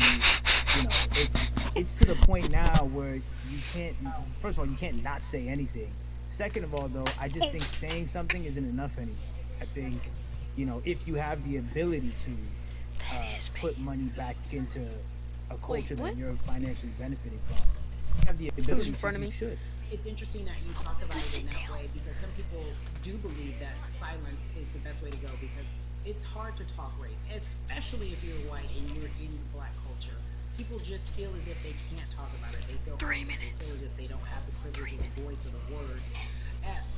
it's to the point now where you can't, first of all, you can't not say anything. Second of all, though, I just think saying something isn't enough anymore. I think, if you have the ability to put money back into a culture that you're financially benefiting from, you have the ability in front of me? You should. It's interesting that you talk about it in that way, because some people do believe that silence is the best way to go, because it's hard to talk race, especially if you're white and you're in the black culture. People just feel as if they can't talk about it. They feel 3 minutes. They feel as if they don't have the privilege of the voice or the words.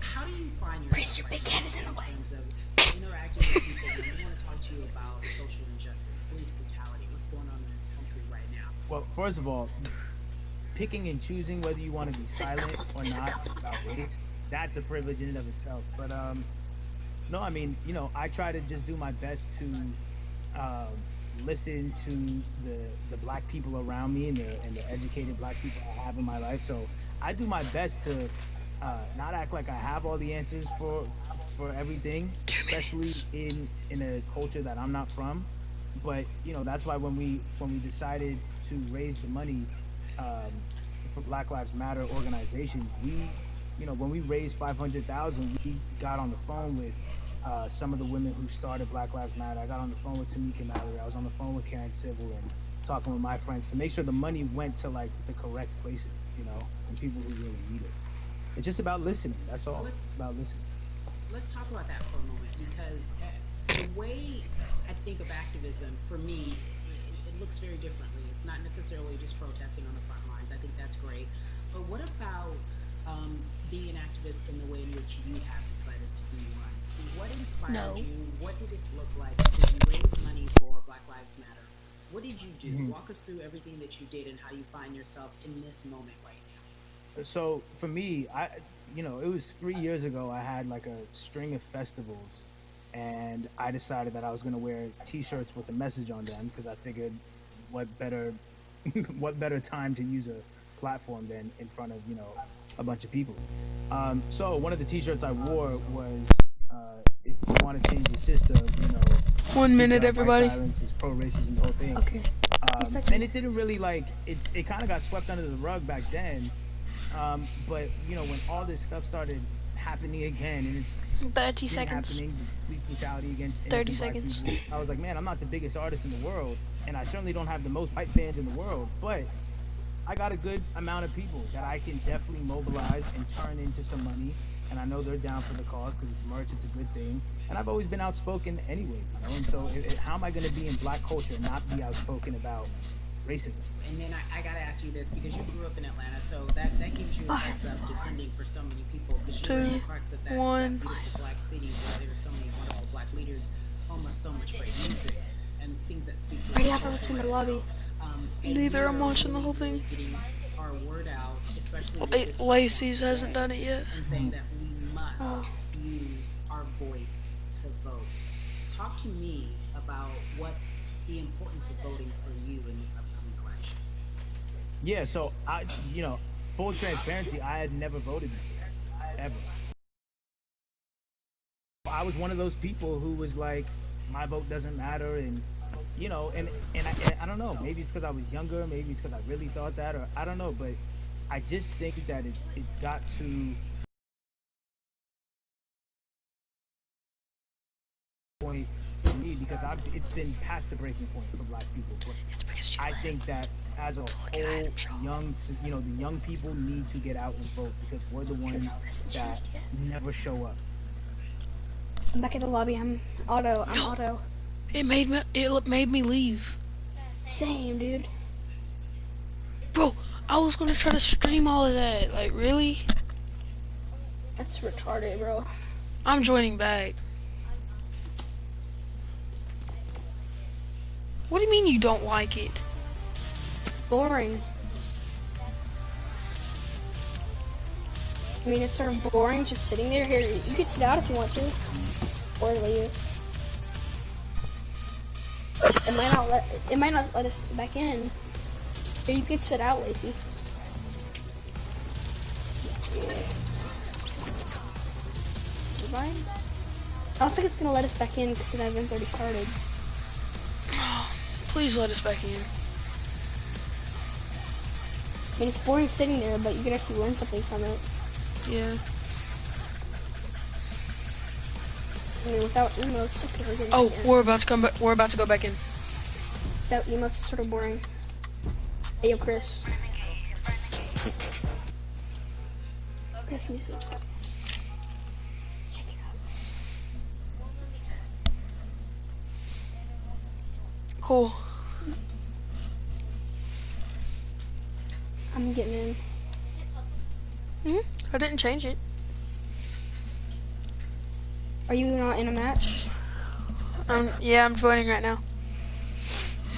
How do you find yourself in terms of interacting with people when they want to talk to you about social injustice, police brutality, what's going on in this country right now? Well, first of all, picking and choosing whether you want to be silent or not about race, that's a privilege in and of itself. But no, I mean, I try to just do my best to listen to the black people around me and the educated black people I have in my life. So I do my best to not act like I have all the answers for for everything, especially in a culture that I'm not from. But you know, that's why when we decided to raise the money for Black Lives Matter organizations, we, you know, when we raised 500,000, we got on the phone with some of the women who started Black Lives Matter. I got on the phone with Tamika Mallory. I was on the phone with Karen Civil and talking with my friends to make sure the money went to like the correct places, you know, and people who really need it. It's just about listening. That's all. It's about listening. Let's talk about that for a moment, because the way I think of activism, for me, it looks very differently. It's not necessarily just protesting on the front lines. I think that's great. But what about being an activist in the way in which you have decided to be one? What inspired you? What did it look like? So you raised money for Black Lives Matter. What did you do? Walk us through everything that you did and how you find yourself in this moment right now. So for me, you know, it was 3 years ago. I had like a string of festivals, and I decided that I was going to wear T-shirts with a message on them because I figured, what better time to use a platform than in front of, you know, a bunch of people. So one of the T-shirts I wore was, if you want to change the system, you know, 1 minute, everybody. Silence is pro-racism, the whole thing. Okay. And it didn't really it kind of got swept under the rug back then. But you know, when all this stuff started happening again, and it's 30 seconds. happening, police brutality against 30 seconds. People, I was like, man, I'm not the biggest artist in the world, and I certainly don't have the most white fans in the world, but I got a good amount of people that I can definitely mobilize and turn into some money. And I know they're down for the cause because it's merch, it's a good thing. And I've always been outspoken anyway, you know? And so how am I going to be in black culture and not be outspoken about racism? And then I got to ask you this, because you grew up in Atlanta, so that gives you a heads up defending for so many people, because you're in the crux of that beautiful black city where there are so many wonderful black leaders, almost so much great music, and things that speak to in the lobby. Neither. I'm watching the whole thing. Getting our word out, especially Lacey's hasn't done it yet. And saying that we must use our voice to vote. Talk to me about what the importance of voting for you in this upcoming election. Yeah, so you know, full transparency, I had never voted before, ever. I was one of those people who was like, my vote doesn't matter, and you know, and I don't know, maybe it's because I was younger, maybe it's because I really thought that, or I don't know, but I just think that it's got to point for me, because obviously it's been past the breaking point for black people, but I think that as a whole, you know, the young people need to get out and vote, because we're the ones that never show up. I'm back in the lobby. I'm auto. It made me leave. Same, dude. Bro, I was gonna try to stream all of that. Like, really? That's retarded, bro. I'm joining back. What do you mean you don't like it? It's boring. I mean, it's sort of boring just sitting there. Here, you can sit out if you want to, or leave. It might not let us back in. Or you could sit out, Lacey. Fine. I don't think it's gonna let us back in because the event's already started. Please let us back in. I mean, it's boring sitting there, but you can actually learn something from it. Yeah. I mean, without emotes, I could get Oh, we're about to come back. We're about to go back in. Without emotes, it's sort of boring. Hey, yo, Chris. Chris music. Check it out. Cool. I'm getting in. I didn't change it. Are you not in a match? Yeah, I'm joining right now.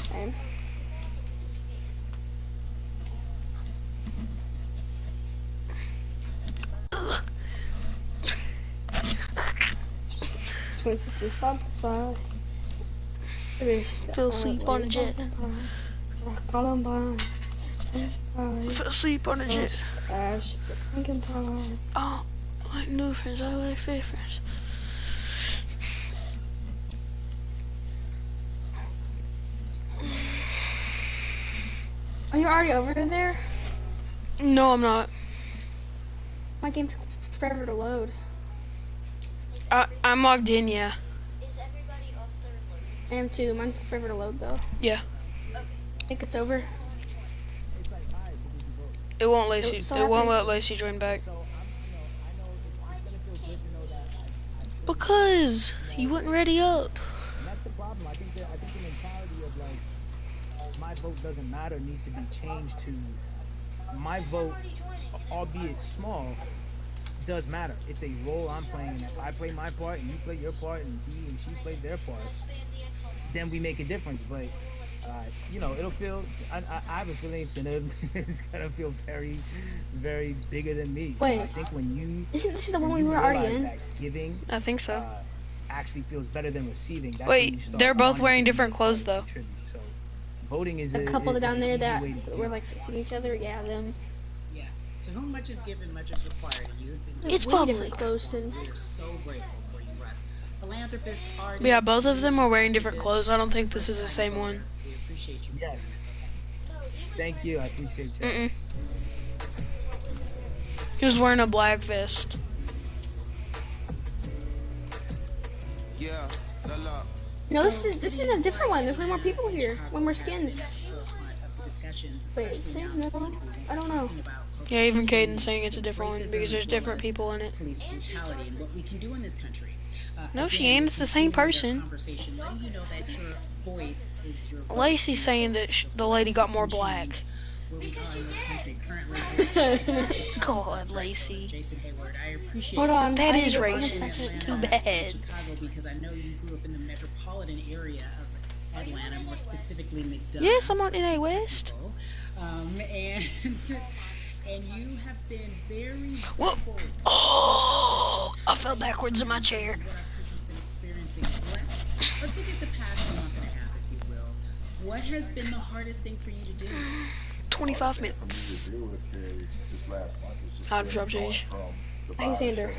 Same. Twin sisters side by side. Fell asleep on a jet. Fell asleep on a jet. Oh, like new friends, I like fake friends. Are you already over there? No, I'm not. My game took forever to load. I'm logged in, yeah. Is everybody up there? I am too. Mine took forever to load though. Yeah. I think it's over. It won't let It's still It won't happening. let Lacey join back. So I know it's gonna feel good to know that I Because you wouldn't ready up. and that's the problem. I think the mentality of like my vote doesn't matter needs to be changed to my vote, albeit small, does matter. It's a role I'm playing, and if I play my part and you play your part and he and she plays their part, then we make a difference. But you know, it'll feel. I have a feeling it's gonna feel very, very bigger than me. Wait. I think when you Isn't this the one when we you were already realize in? that giving I think so. actually feels better than receiving. That's when Wait, you start they're both wanting wearing to be different a clothes, part and though. contribute. So voting is A couple is down an there easy that way to do were it. like facing each other. Yeah, them. Yeah. To whom much is given, much is required. And you've been It's Way public. different clothes too. We're so grateful for you, Russ. Philanthropist, artist. Yeah, both of them are wearing different activist, clothes. I don't think this is the same voter. one. We appreciate you. Yes. No, he was Thank you. I appreciate you. Mm-mm. He was wearing a black vest. Yeah, la la. No, this is a different one. There's way more people here. Way more skins. Wait, same? No, I don't know. Yeah, even Caden's saying it's a different one because there's different people in it. Police brutality and what we can do in this country. No, Again, she ain't. It's the same person. conversation, letting you know that your voice is your vote. Lacey's saying that the lady got more black. Where we are in this country currently. God, Lacey. Jason Hayward, I appreciate Hold on. That I is need to- racist. Too bad. Chicago, because I know you grew up in the metropolitan area of Atlanta, more specifically McDonough. Yes, I'm on NA West. And you have been very Whoa. vocal. Oh, I fell backwards in my chair. What our country's been experiencing. Let's look at the past month and a half, if you will. What has been the hardest thing for you to do? 25 minutes. How to drop change. Hey, Xander.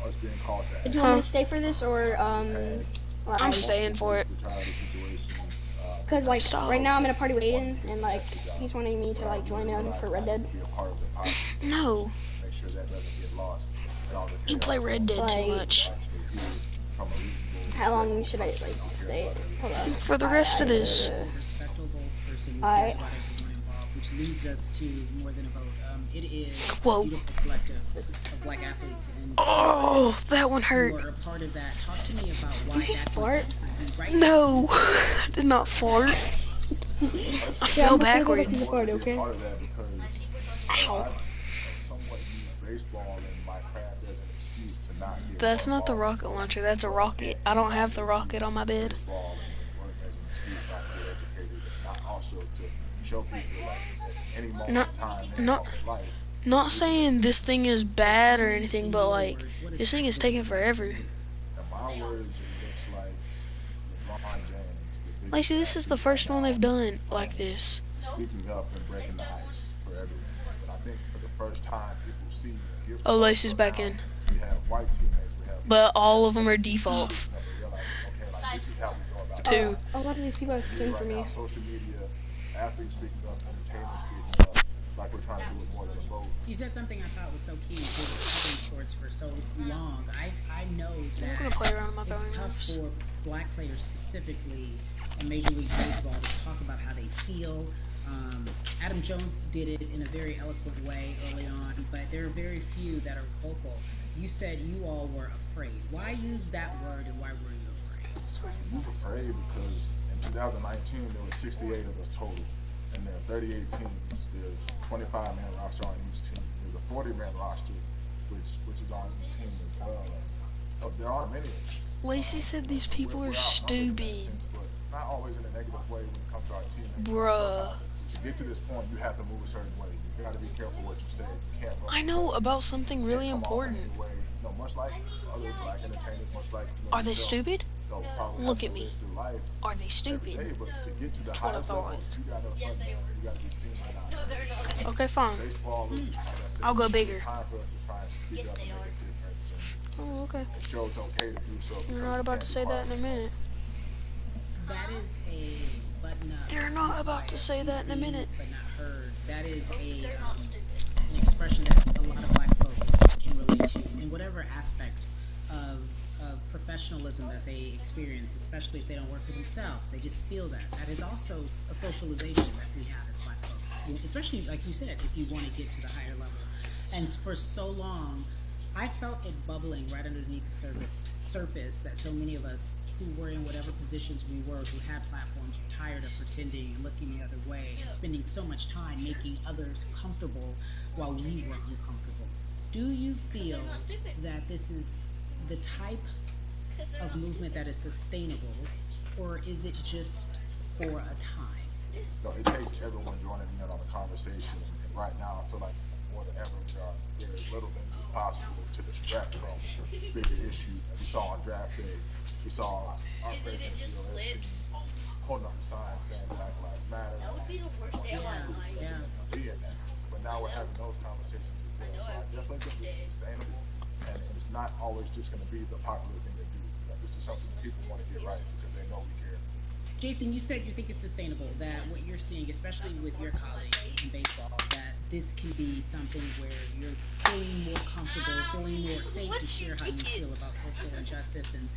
Us being called to Do you want me to stay for this or I'm staying for it. Because like Stop. right now I'm in a party waiting and like he's wanting me to like join in for Red Dead. No, Make sure that doesn't get lost. And all the you play Red Dead too Like- much. from a reasonable How long should I like stay? Hold on. For the rest of this. Respectable person who I- cares about everyone involved, which leads us to more than a vote. It is Whoa. a beautiful collective of black athletes, and Oh, that one you hurt. are a part of that. Talk to me about why You just that's fart? important for you right No, I did not fart. I Yeah, fell I'm gonna go back to backwards. the party, okay? part of that because Ow. I somewhat use baseball in my craft as an excuse to not get That's more not the involved rocket in launcher, that's a rocket. I don't have the rocket on my bed. baseball and work as an excuse not to get educated and not also to show people like at any moment Not- in time in not- life. Not saying this thing is bad or anything, but like, this thing is taking forever. In my words, it looks like LeBron James, the big Lacey, this is the first one they've done like this. speaking up and breaking the ice for everyone. But I think for the first time, people see a gift. Oh, Lacey's back in. We have white teammates. We have But all of them are defaults. that we realize, okay, like this is how we go about it. Two. A lot of these people have skin for Right me. now, social media, athletes speaking up, entertainers speaking up, like we're trying to do it more than a vote. You said something I thought was so key. You've been covering sports for so long. I know that I'm gonna play around with my throwing it's tough knives. for black players specifically in Major League Baseball to talk about how they feel. Adam Jones did it in a very eloquent way early on, but there are very few that are vocal. You said you all were afraid. Why use that word and why were you afraid? I was afraid because in 2019 there were 68 of us total, and there are 38 teams. There's 25-man roster on each team. There's a 40-man roster, which is on each team as well. There aren't many of us. Lacey said these people We're are outnumbered in that stupid. sense, but not always in a negative way when it comes to our team. Bruh. To get to this point, you have to move a certain way. You got to be careful what you say. You can't. I know about something really come off important. any way. You know, much like other black entertainers, much like Are they stupid? they'll probably Look have at to me. live through life Are they every day, stupid? but to get to the That's what I highest thought. levels, you gotta be seen and not. Okay, fine. Baseball is, like I said, I'll go it's bigger. time for us to try and speak up and make a difference and Oh, okay. show it's okay to do so. You're because not we about can't to be say that in a part of minute. That is a but button up. You're not about to say that in a minute. But not heard. That is an expression that a lot of black folks can relate to in whatever aspect of professionalism that they experience, especially if they don't work for themselves. They just feel that. That is also a socialization that we have as black folks, especially, like you said, if you want to get to the higher level. And for so long, I felt it bubbling right underneath the surface that so many of us who were in whatever positions we were, who had platforms, were tired of pretending and looking the other way and spending so much time making others comfortable while we were uncomfortable. Do you feel that this is the type of movement that is sustainable, or is it just for a time? No, it takes everyone joining in on the conversation, and right now I feel like more than ever there are little things as possible to distract from bigger issues. We saw on draft day, we saw our president holding up a sign saying Black Lives Matter. That would be the worst day of my life. But now we're having those conversations as well. So I definitely think this is sustainable, and it's not always just going to be the popular thing to do. This is something that people want to get right because they know we care. Jason, you said you think it's sustainable, that what you're seeing, especially with your colleagues in baseball, that this can be something where you're feeling more comfortable, feeling more safe to share how you feel about social injustice and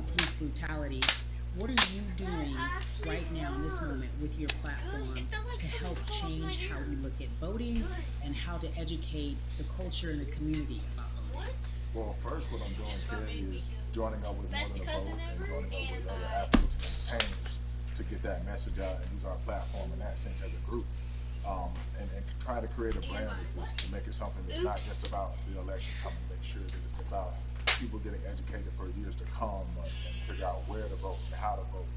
police brutality. What are you doing right now in this moment with your platform to help change how we look at voting and how to educate the culture and the community about voting? Well, first what I'm doing here is joining up with More Than a Vote and joining up with other athletes and entertainers to get that message out and use our platform in that sense as a group. And try to create a brand with this to make it something that's not just about the election coming, make sure that it's about people getting educated for years to come and figure out where to vote and how to vote.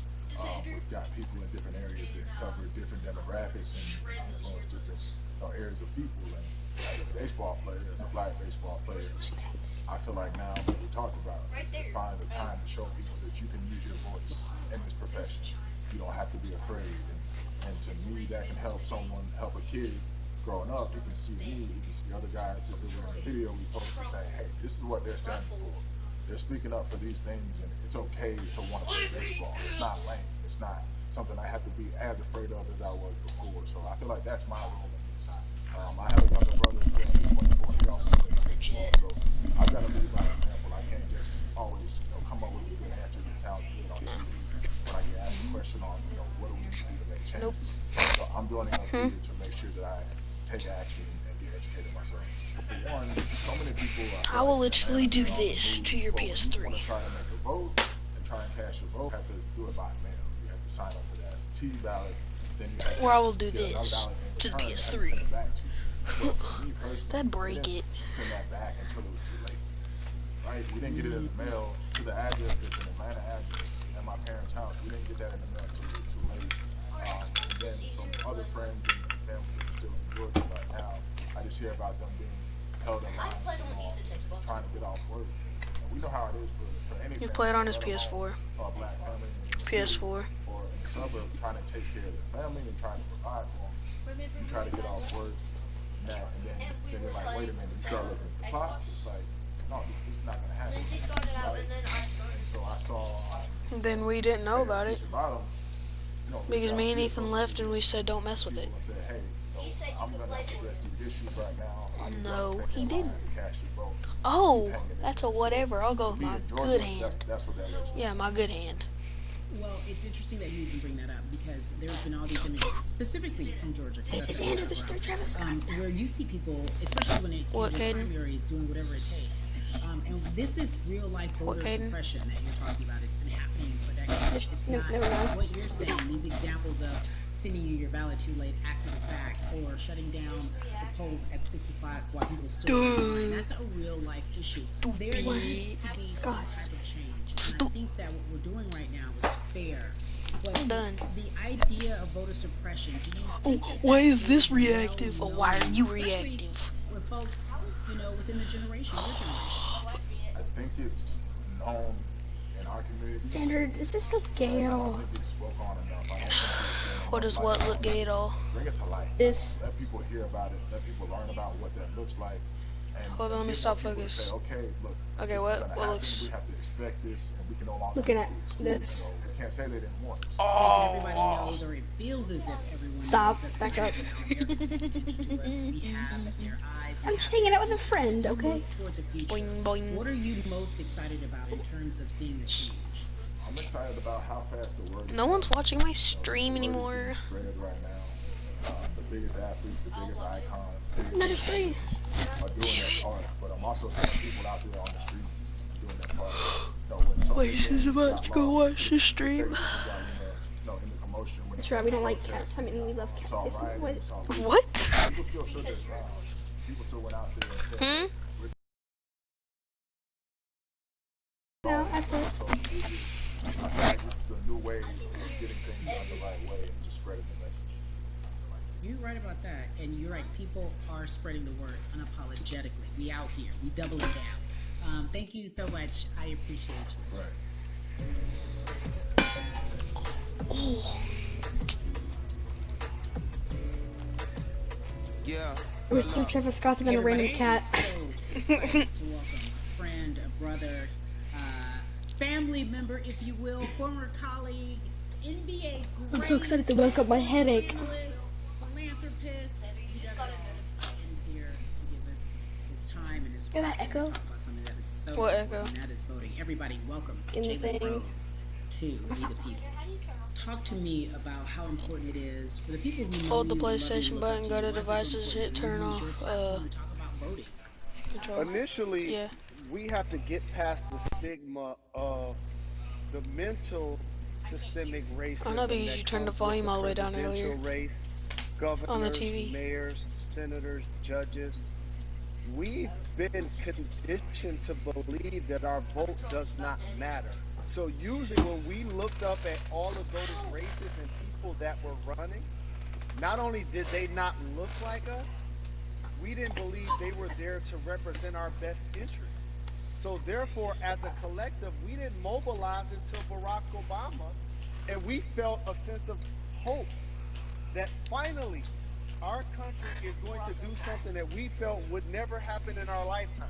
We've got people in different areas that cover different demographics and influence different areas of people. And as a baseball player, as a black baseball player, I feel like now what we talked about is finding the time to show people that you can use your voice in this profession. You don't have to be afraid. And to me, that can help a kid growing up. You can see me, you can see other guys that do it in the video we post and say, hey, this is what they're standing for. They're speaking up for these things, and it's okay to want to play baseball. It's not lame. It's not something I have to be as afraid of as I was before. So I feel like that's my role in this. I have a younger brother who's 24. He also plays baseball. So I've got to lead by example. I can't just always come up with a good answer that sounds good on TV when I get asked a question on, what do we need to do to make changes. So I'm joining up here to make sure that I take action and get educated myself. For one, so many people I will literally do this to your PS3. Want to try to make a vote and try and cast your vote. You have to do it by mail. You have to sign up for that T ballot. Then you have or I will do this to the PS3. That'd break it. Send that back until it was too late. Right? We didn't get it in the mail to the address that's an Atlanta address at my parents' house. We didn't get that in the mail until it was too late. And then from other friends and family that are still in Georgia right now, I just hear about them being held in line so long, trying to get off work. And we know how it is for any You family, play it on his let PS4. alone a black family in the PS4. city or in the suburbs trying to take care of their family and trying to provide for them. You try to get off work, and then you're like, wait a minute, you start looking at the clock, it's like, no, it's not going to happen. She started out and then I started. And so I saw... Then we didn't know about it. Because me and Ethan left and we said don't mess with it. Said, hey, I'm going to address these issues right now. No, he didn't. Oh, that's a whatever. I'll go with my good hand. Yeah, my good hand. Well, it's interesting that you even bring that up because there have been all these images, specifically from Georgia, where you see people, especially when it comes to primaries, doing whatever it takes. And this is real life voter suppression that you're talking about. It's been happening for decades. It's not what you're saying. These examples of sending you your ballot too late after the fact, or shutting down the polls at 6 o'clock while people still online. That's a real life issue. There needs to be some type of change. And I think that what we're doing right now is fair. But I'm done. The idea of voter suppression. Why is this reactive? Or why are you reactive? With folks, within the generation, your generation. I think it's known in our community. Standard, is this look gay at all? What does what look gay at all? Bring it to life. This. Let people hear about it. Let people learn about what that looks like. Hold on, let me stop focus. Say, okay, look, okay, this what is gonna looks? happen. We have to expect this, and we can no longer Looking at school, this. So we can't say they didn't warn us. As everybody knows, or it feels as if everyone Stop. knows that Back up. we have their eyes. I'm just hanging out with a friend, okay? Toward the future. Boing, boing. What are you most excited about in terms of seeing the change? I'm excited about how fast the word is No one's watching my stream anymore. Spread right now. The biggest athletes, the biggest icons, Another stream. Are doing their part. But I'm also seeing people out there on the streets doing their part. When Wait, is about to go watch the stream. In the commotion, That's right, we don't like cats. I mean, we love cats. Yes, What? People still stood their ground. People still went out there and said, no, absolutely. So, I feel like this is a new way of getting things done the right way and just spreading the message. You're right about that, and you're right. People are spreading the word unapologetically. We out here. We doubling down. Thank you so much. I appreciate you. Right. Yeah. Mr. Trevor Scott and then a random cat. So excited to welcome a friend, a brother, family member, if you will, former colleague, NBA great. I'm so excited to welcome my headache. Philanthropist. He's here to give us his time and his Hear that echo? something that is so what important, echo? That is voting. Everybody, welcome In the Jalen thing. Rose to We the People. Talk to me about how important it is for the people who know Hold the you, love you, PlayStation look up button, to go you. to Why is it so devices, hit important turn when you off, use your platform to talk about voting? control. Initially, Yeah. we have to get past the stigma of the mental systemic racism. I know because that you turned the comes with volume all the way down presidential earlier. race, governors, On the TV. mayors, senators, judges. We've been conditioned to believe that our vote does not matter. So usually when we looked up at all of those races and people that were running, not only did they not look like us, we didn't believe they were there to represent our best interests. So therefore, as a collective, we didn't mobilize until Barack Obama, and we felt a sense of hope that finally our country is going to do something that we felt would never happen in our lifetime.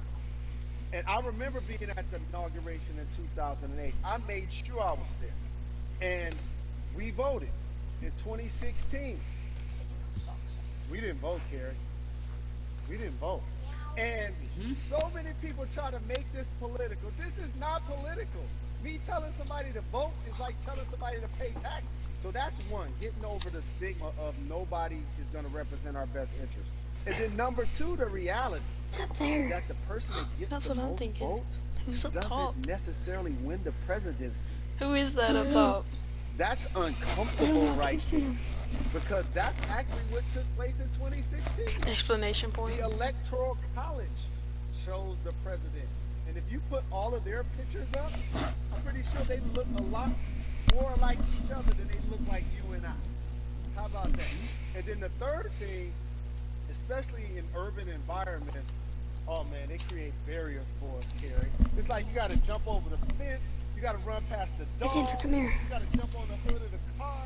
And I remember being at the inauguration in 2008. I made sure I was there. And we voted in 2016. We didn't vote, Carrie. We didn't vote. And so many people try to make this political. This is not political. Me telling somebody to vote is like telling somebody to pay taxes. So that's one, getting over the stigma of nobody is going to represent our best interest. And then number two, the reality that the person that gets That's the what I'm most thinking. votes Who's up top? doesn't necessarily win the presidency. Who is that up top? That's uncomfortable right there. Because that's actually what took place in 2016. Explanation point. The Electoral College chose the president. And if you put all of their pictures up, I'm pretty sure they look a lot more like each other than they look like you and I. How about that? And then the third thing, especially in urban environments, oh man, they create barriers for us, Carrie. It's like you got to jump over the fence, you got to run past the dog, Come here. you got to jump on the hood of the car.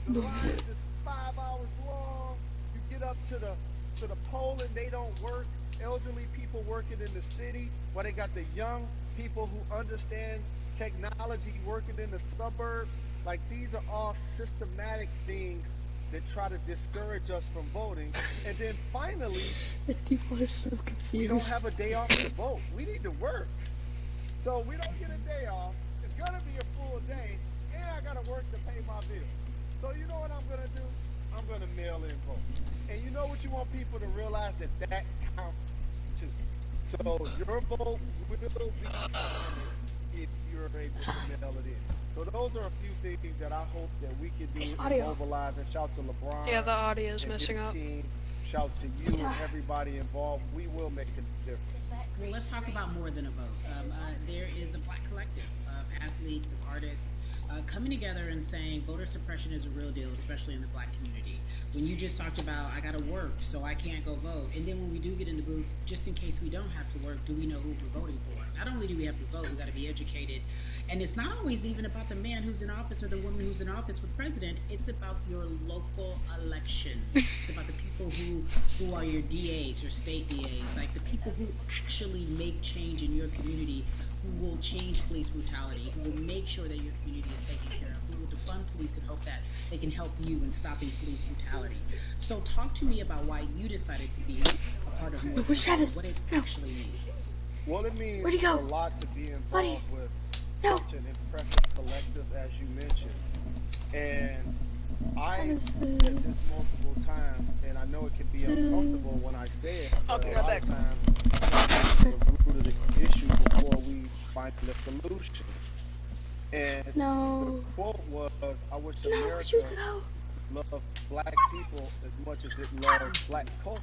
The line is 5 hours long. You get up to the poll and they don't work. Elderly people working in the city, while they got the young people who understand technology working in the suburb. Like, these are all systematic things that try to discourage us from voting. And then finally, The people is so confused. we don't have a day off to vote. We need to work. So we don't get a day off. It's gonna be a full day, and I gotta work to pay my bills. So you know what I'm gonna do? I'm gonna mail in vote. And you know what you want people to realize, that counts too. So your vote will be counted if you're able to mail it in. So those are a few things that I hope that we can do to mobilize, and shout to LeBron. Yeah, the audio is messing up. Team. Shout to you and everybody involved. We will make a difference. Well, let's talk about more than a vote. There is a black collective of athletes, of artists, coming together and saying voter suppression is a real deal, especially in the black community. When you just talked about, I gotta work, so I can't go vote. And then when we do get in the booth, just in case we don't have to work, do we know who we're voting for? Not only do we have to vote, we gotta be educated. And it's not always even about the man who's in office or the woman who's in office for president. It's about your local elections. It's about the people who who are your DAs, your state DAs, like the people who actually make change in your community, who will change police brutality, who will make sure that your community is taken care of, who will defund police and hope that they can help you in stopping police brutality. So talk to me about why you decided to be a part of More Than a Vote, what it actually means. Well, it means Where'd he go? a lot to be Buddy. involved with No. such an impressive collective as you mentioned. And I said this multiple times, and I know it can be uncomfortable when I say it, but a lot of times we get to the root of the issue before we find the solution. And the quote was, I wish America loved black people as much as it loves black culture.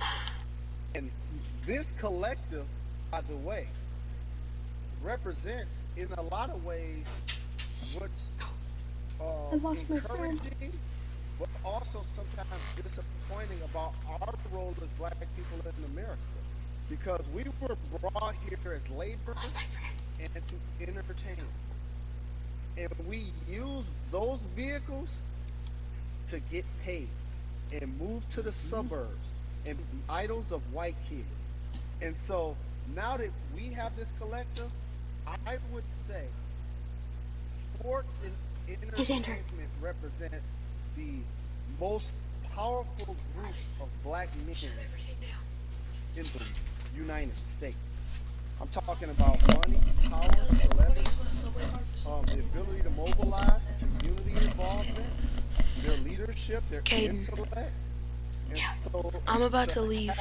And this collective, by the way, represents in a lot of ways what's encouraging, but also sometimes disappointing about our role as black people in America. Because we were brought here as laborers and to entertain. And we use those vehicles to get paid and move to the suburbs and be idols of white kids. And so now that we have this collective, I would say sports and entertainment represent the most powerful group of black men in the United States. I'm talking about money, power, celebrity, the ability to mobilize, community involvement, their leadership, their intellect. And so I'm about to leave,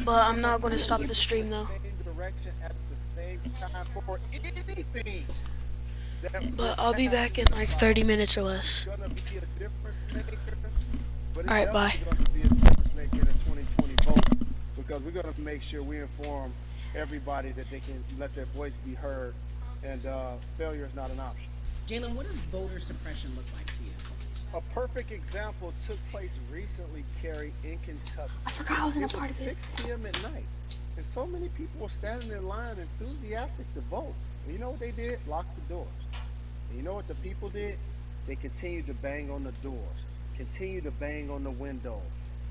but I'm not going to stop the stream though. Direction at the same time for anything. But I'll be back in like 30 minutes or less. Alright, bye. Because we're going to make sure we inform everybody that they can let their voice be heard, and failure is not an option. Jalen, what does voter suppression look like to you? A perfect example took place recently, Carrie, in Kentucky. I forgot I was in a part of it. 6 p.m. at night, and so many people were standing in line enthusiastic to vote. And you know what they did? Locked the doors. And you know what the people did? They continued to bang on the doors, continued to bang on the windows.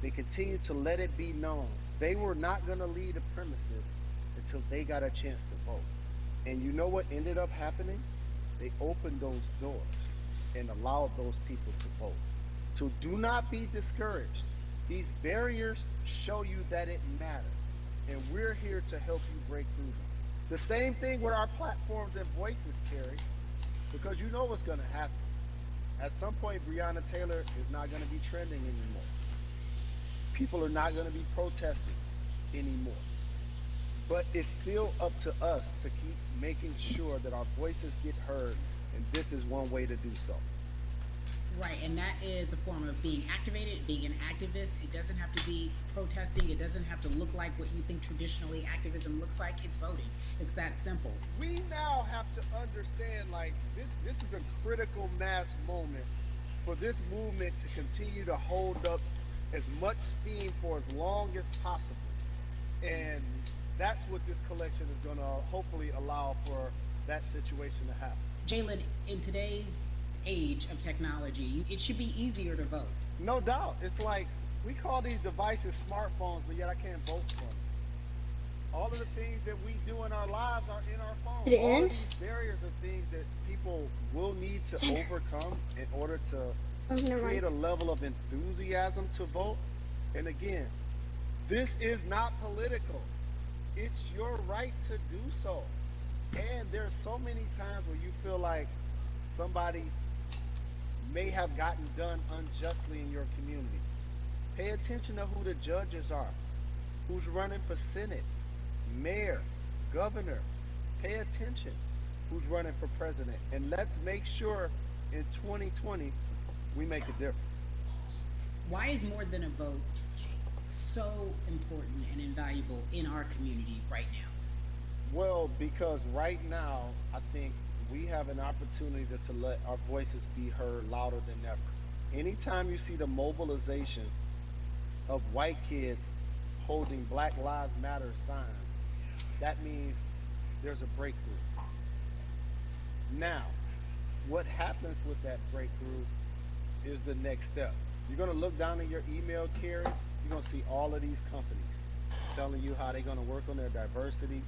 They continued to let it be known they were not going to leave the premises until they got a chance to vote. And you know what ended up happening? They opened those doors and allowed those people to vote. So do not be discouraged. These barriers show you that it matters, and we're here to help you break through them. The same thing with our platforms and voices, Carrie, because you know what's going to happen. At some point, Breonna Taylor is not going to be trending anymore. People are not going to be protesting anymore. But it's still up to us to keep making sure that our voices get heard, and this is one way to do so. Right, and that is a form of being activated, being an activist. It doesn't have to be protesting. It doesn't have to look like what you think traditionally activism looks like. It's voting. It's that simple. We now have to understand, like, this is a critical mass moment for this movement to continue to hold up as much steam for as long as possible. And that's what this collection is going to hopefully allow for that situation to happen. Jalen, in today's age of technology, it should be easier to vote. No doubt. It's like we call these devices smartphones, but yet I can't vote from them. All of the things that we do in our lives are in our phones. Did it All end? of these barriers are things that people will need to overcome in order to create a level of enthusiasm to vote. And again, this is not political. It's your right to do so. And there's so many times where you feel like somebody may have gotten done unjustly in your community. Pay attention to who the judges are, who's running for Senate, mayor, governor. Pay attention who's running for president. And let's make sure in 2020 we make a difference. Why is More Than a Vote so important and invaluable in our community right now? Well, because right now, I think we have an opportunity to let our voices be heard louder than ever. Anytime you see the mobilization of white kids holding Black Lives Matter signs, that means there's a breakthrough. Now, what happens with that breakthrough is the next step. You're going to look down in your email, Carrie, you're gonna see all of these companies telling you how they're gonna work on their diversity,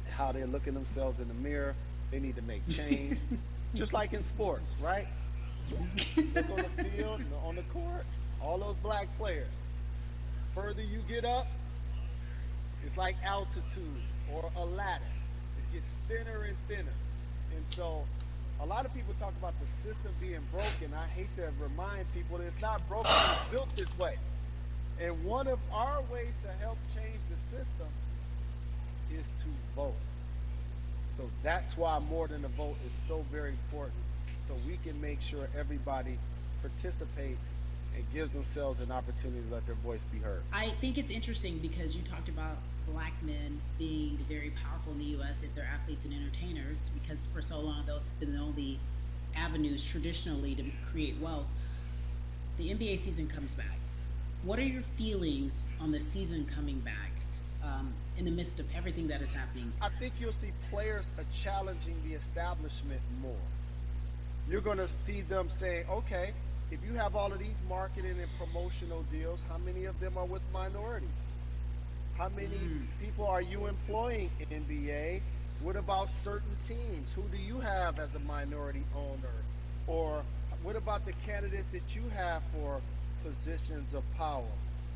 how they're looking themselves in the mirror. They need to make change, just like in sports, right? Look on the field, on the court, all those black players. Further you get up, it's like altitude or a ladder. It gets thinner and thinner. And so a lot of people talk about the system being broken. I hate to remind people that it's not broken, it's built this way. And one of our ways to help change the system is to vote. So that's why more than a vote is so very important. So we can make sure everybody participates and gives themselves an opportunity to let their voice be heard. I think it's interesting because you talked about black men being very powerful in the U.S. if they're athletes and entertainers, because for so long those have been the only avenues traditionally to create wealth. The NBA season comes back. What are your feelings on the season coming back in the midst of everything that is happening? I think you'll see players challenging the establishment more. You're going to see them saying, okay, if you have all of these marketing and promotional deals, how many of them are with minorities? How many people are you employing in NBA? What about certain teams? Who do you have as a minority owner? Or what about the candidates that you have for positions of power?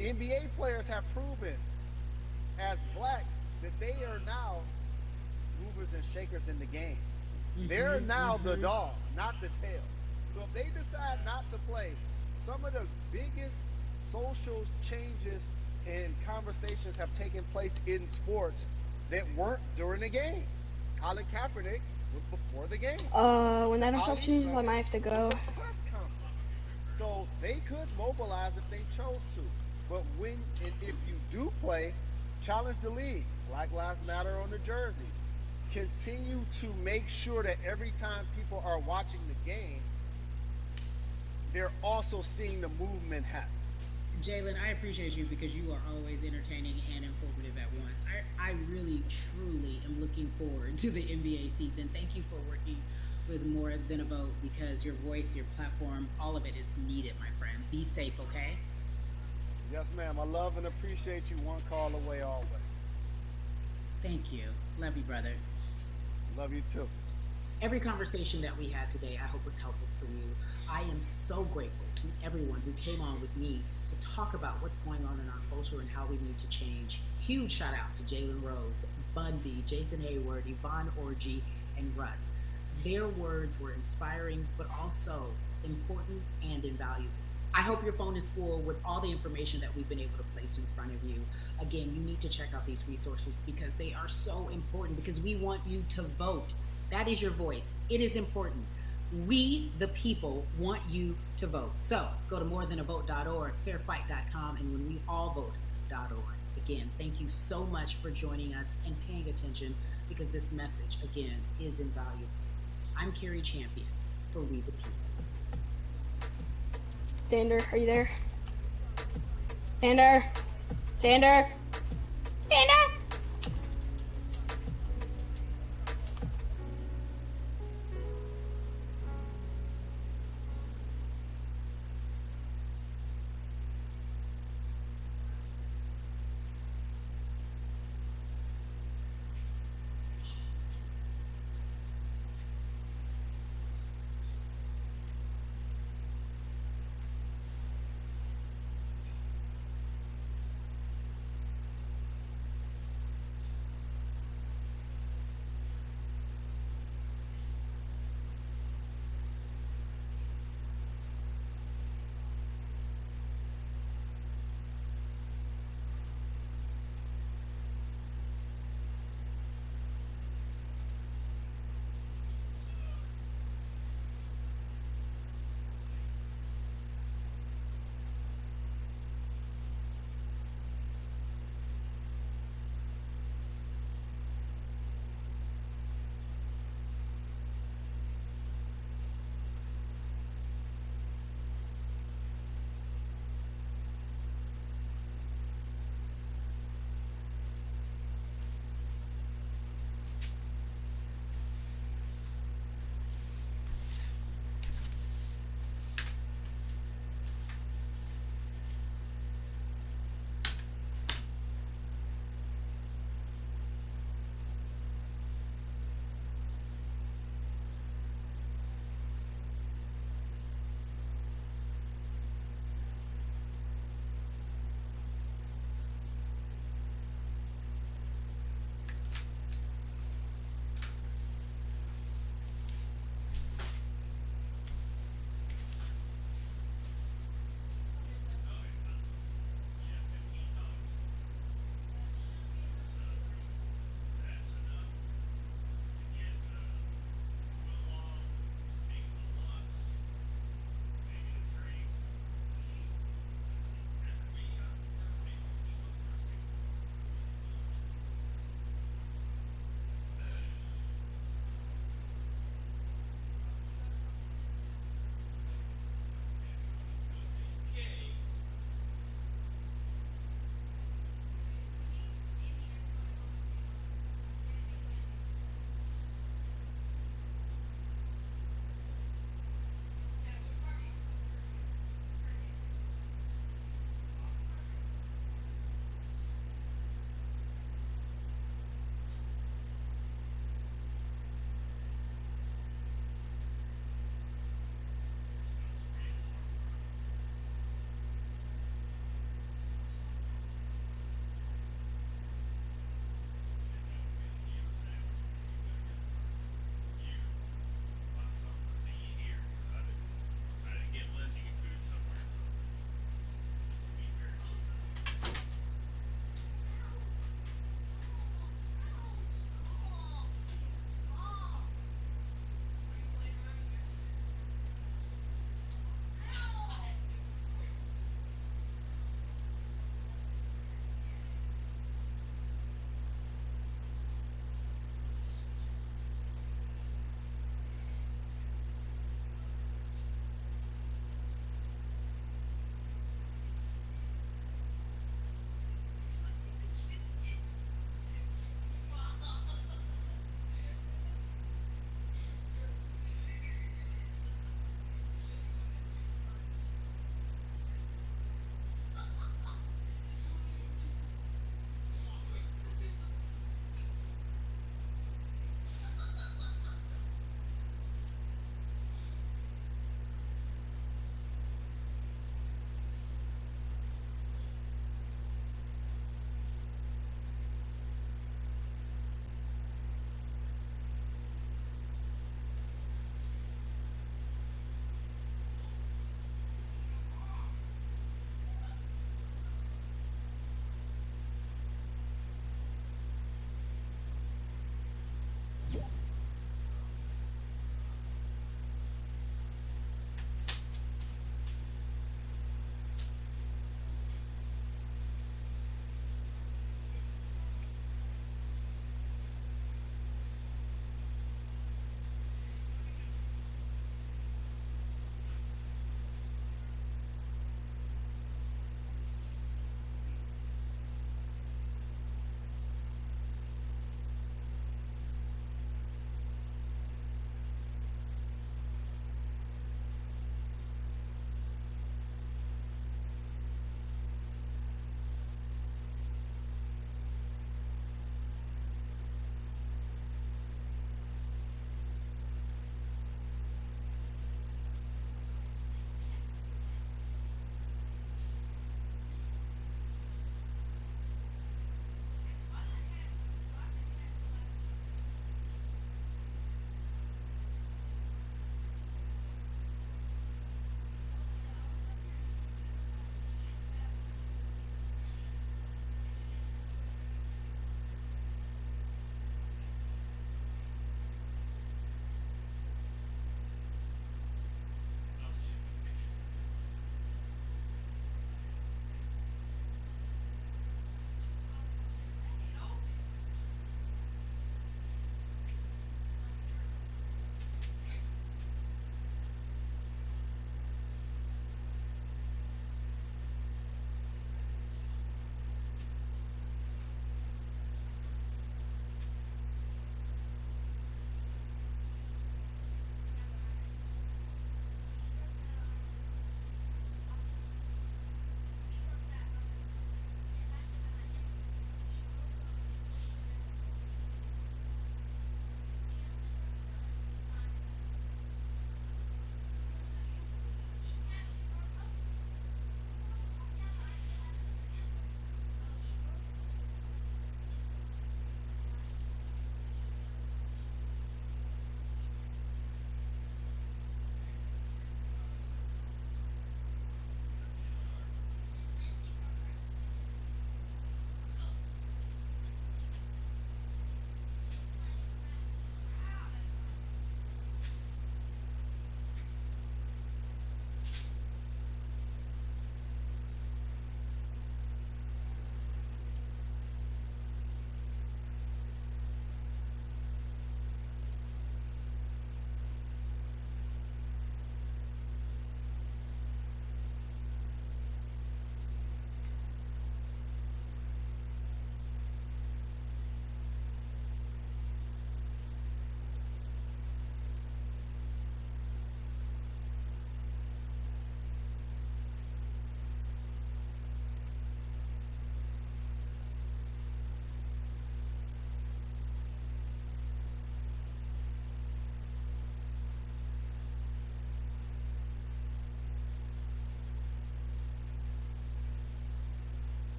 NBA players have proven as blacks that they are now movers and shakers in the game. They're now the dog, not the tail. So if they decide not to play, some of the biggest social changes and conversations have taken place in sports that weren't during the game. Colin Kaepernick was before the game. When that stuff changes, I might have to go. Press conference. So they could mobilize if they chose to. But when and if you do play, challenge the league. Black Lives Matter on the jersey. Continue to make sure that every time people are watching the game, they're also seeing the movement happen. Jalen, I appreciate you because you are always entertaining and informative at once. I really, truly am looking forward to the NBA season. Thank you for working with More Than a Vote because your voice, your platform, all of it is needed, my friend. Be safe, okay? Yes, ma'am. I love and appreciate you. One call away always. Thank you. Love you, brother. Love you too. Every conversation that we had today, I hope was helpful for you. I am so grateful to everyone who came on with me to talk about what's going on in our culture and how we need to change. Huge shout out to Jalen Rose, Bun B, Jason Hayward, Yvonne Orgy, and Russ. Their words were inspiring, but also important and invaluable. I hope your phone is full with all the information that we've been able to place in front of you. Again, you need to check out these resources because they are so important because we want you to vote. That is your voice. It is important. We, the people, want you to vote. So go to morethanavote.org, fairfight.com, and whenweallvote.org. Again, thank you so much for joining us and paying attention because this message, again, is invaluable. I'm Carrie Champion for We the People. Xander, are you there? Xander? Xander? Xander?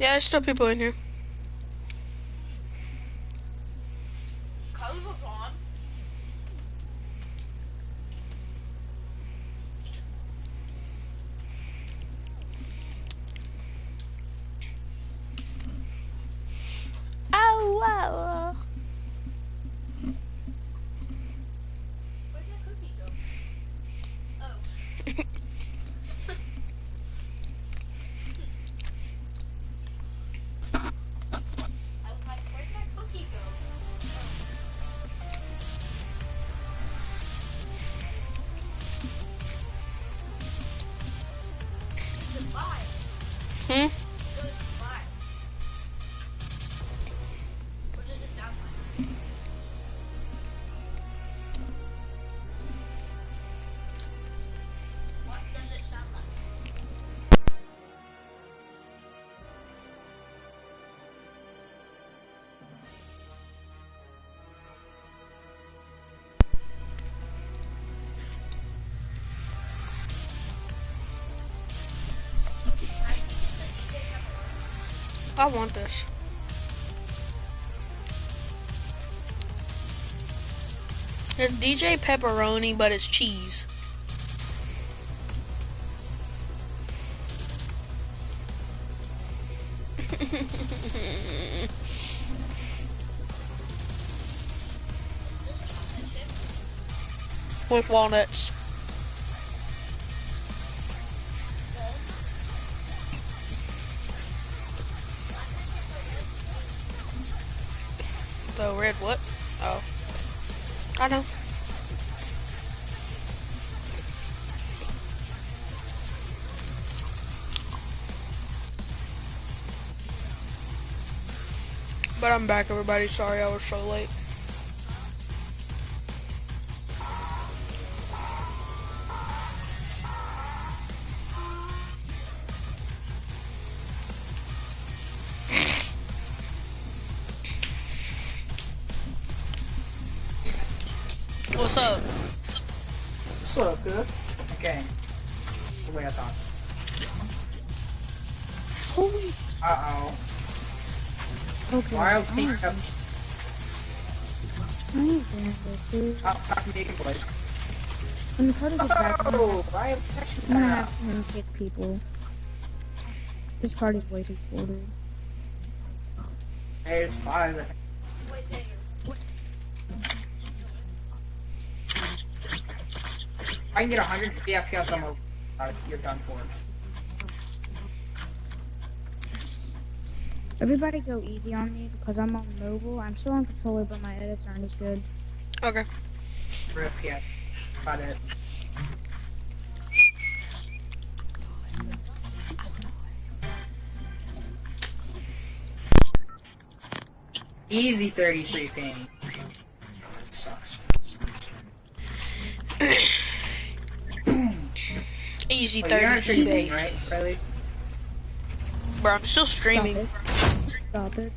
Yeah, there's still people in here. Kylie was on. Ow, ow. Where'd that cookie go? Oh. I was like, where'd that cookie go? Goodbye. Hmm? Goodbye. What does it sound like? What does it sound like? I want this. It's DJ pepperoni, but it's cheese. With walnuts. The red what? Oh. I know. But I'm back, everybody. Sorry I was so late. What's up? What's up, good? Okay. The way I thought. Holy. Uh-oh. Okay. Why are we up? I ain't doing this, dude. Oh, stop making play. When the code gets back, I'm Oh, I am catching gonna that. have him kick people. This party's way too cool, dude. There's 5. Wait, Xavier. If I can get 150 FPS, I'm over. You're done for. Everybody go easy on me because I'm on mobile. I'm still on controller, but my edits aren't as good. Okay. Rip, yeah. About it. Easy 33 ping. Sucks. Easy Well, you're not 30 streaming, eBay. right, Riley? Bro, I'm still streaming. Stop it.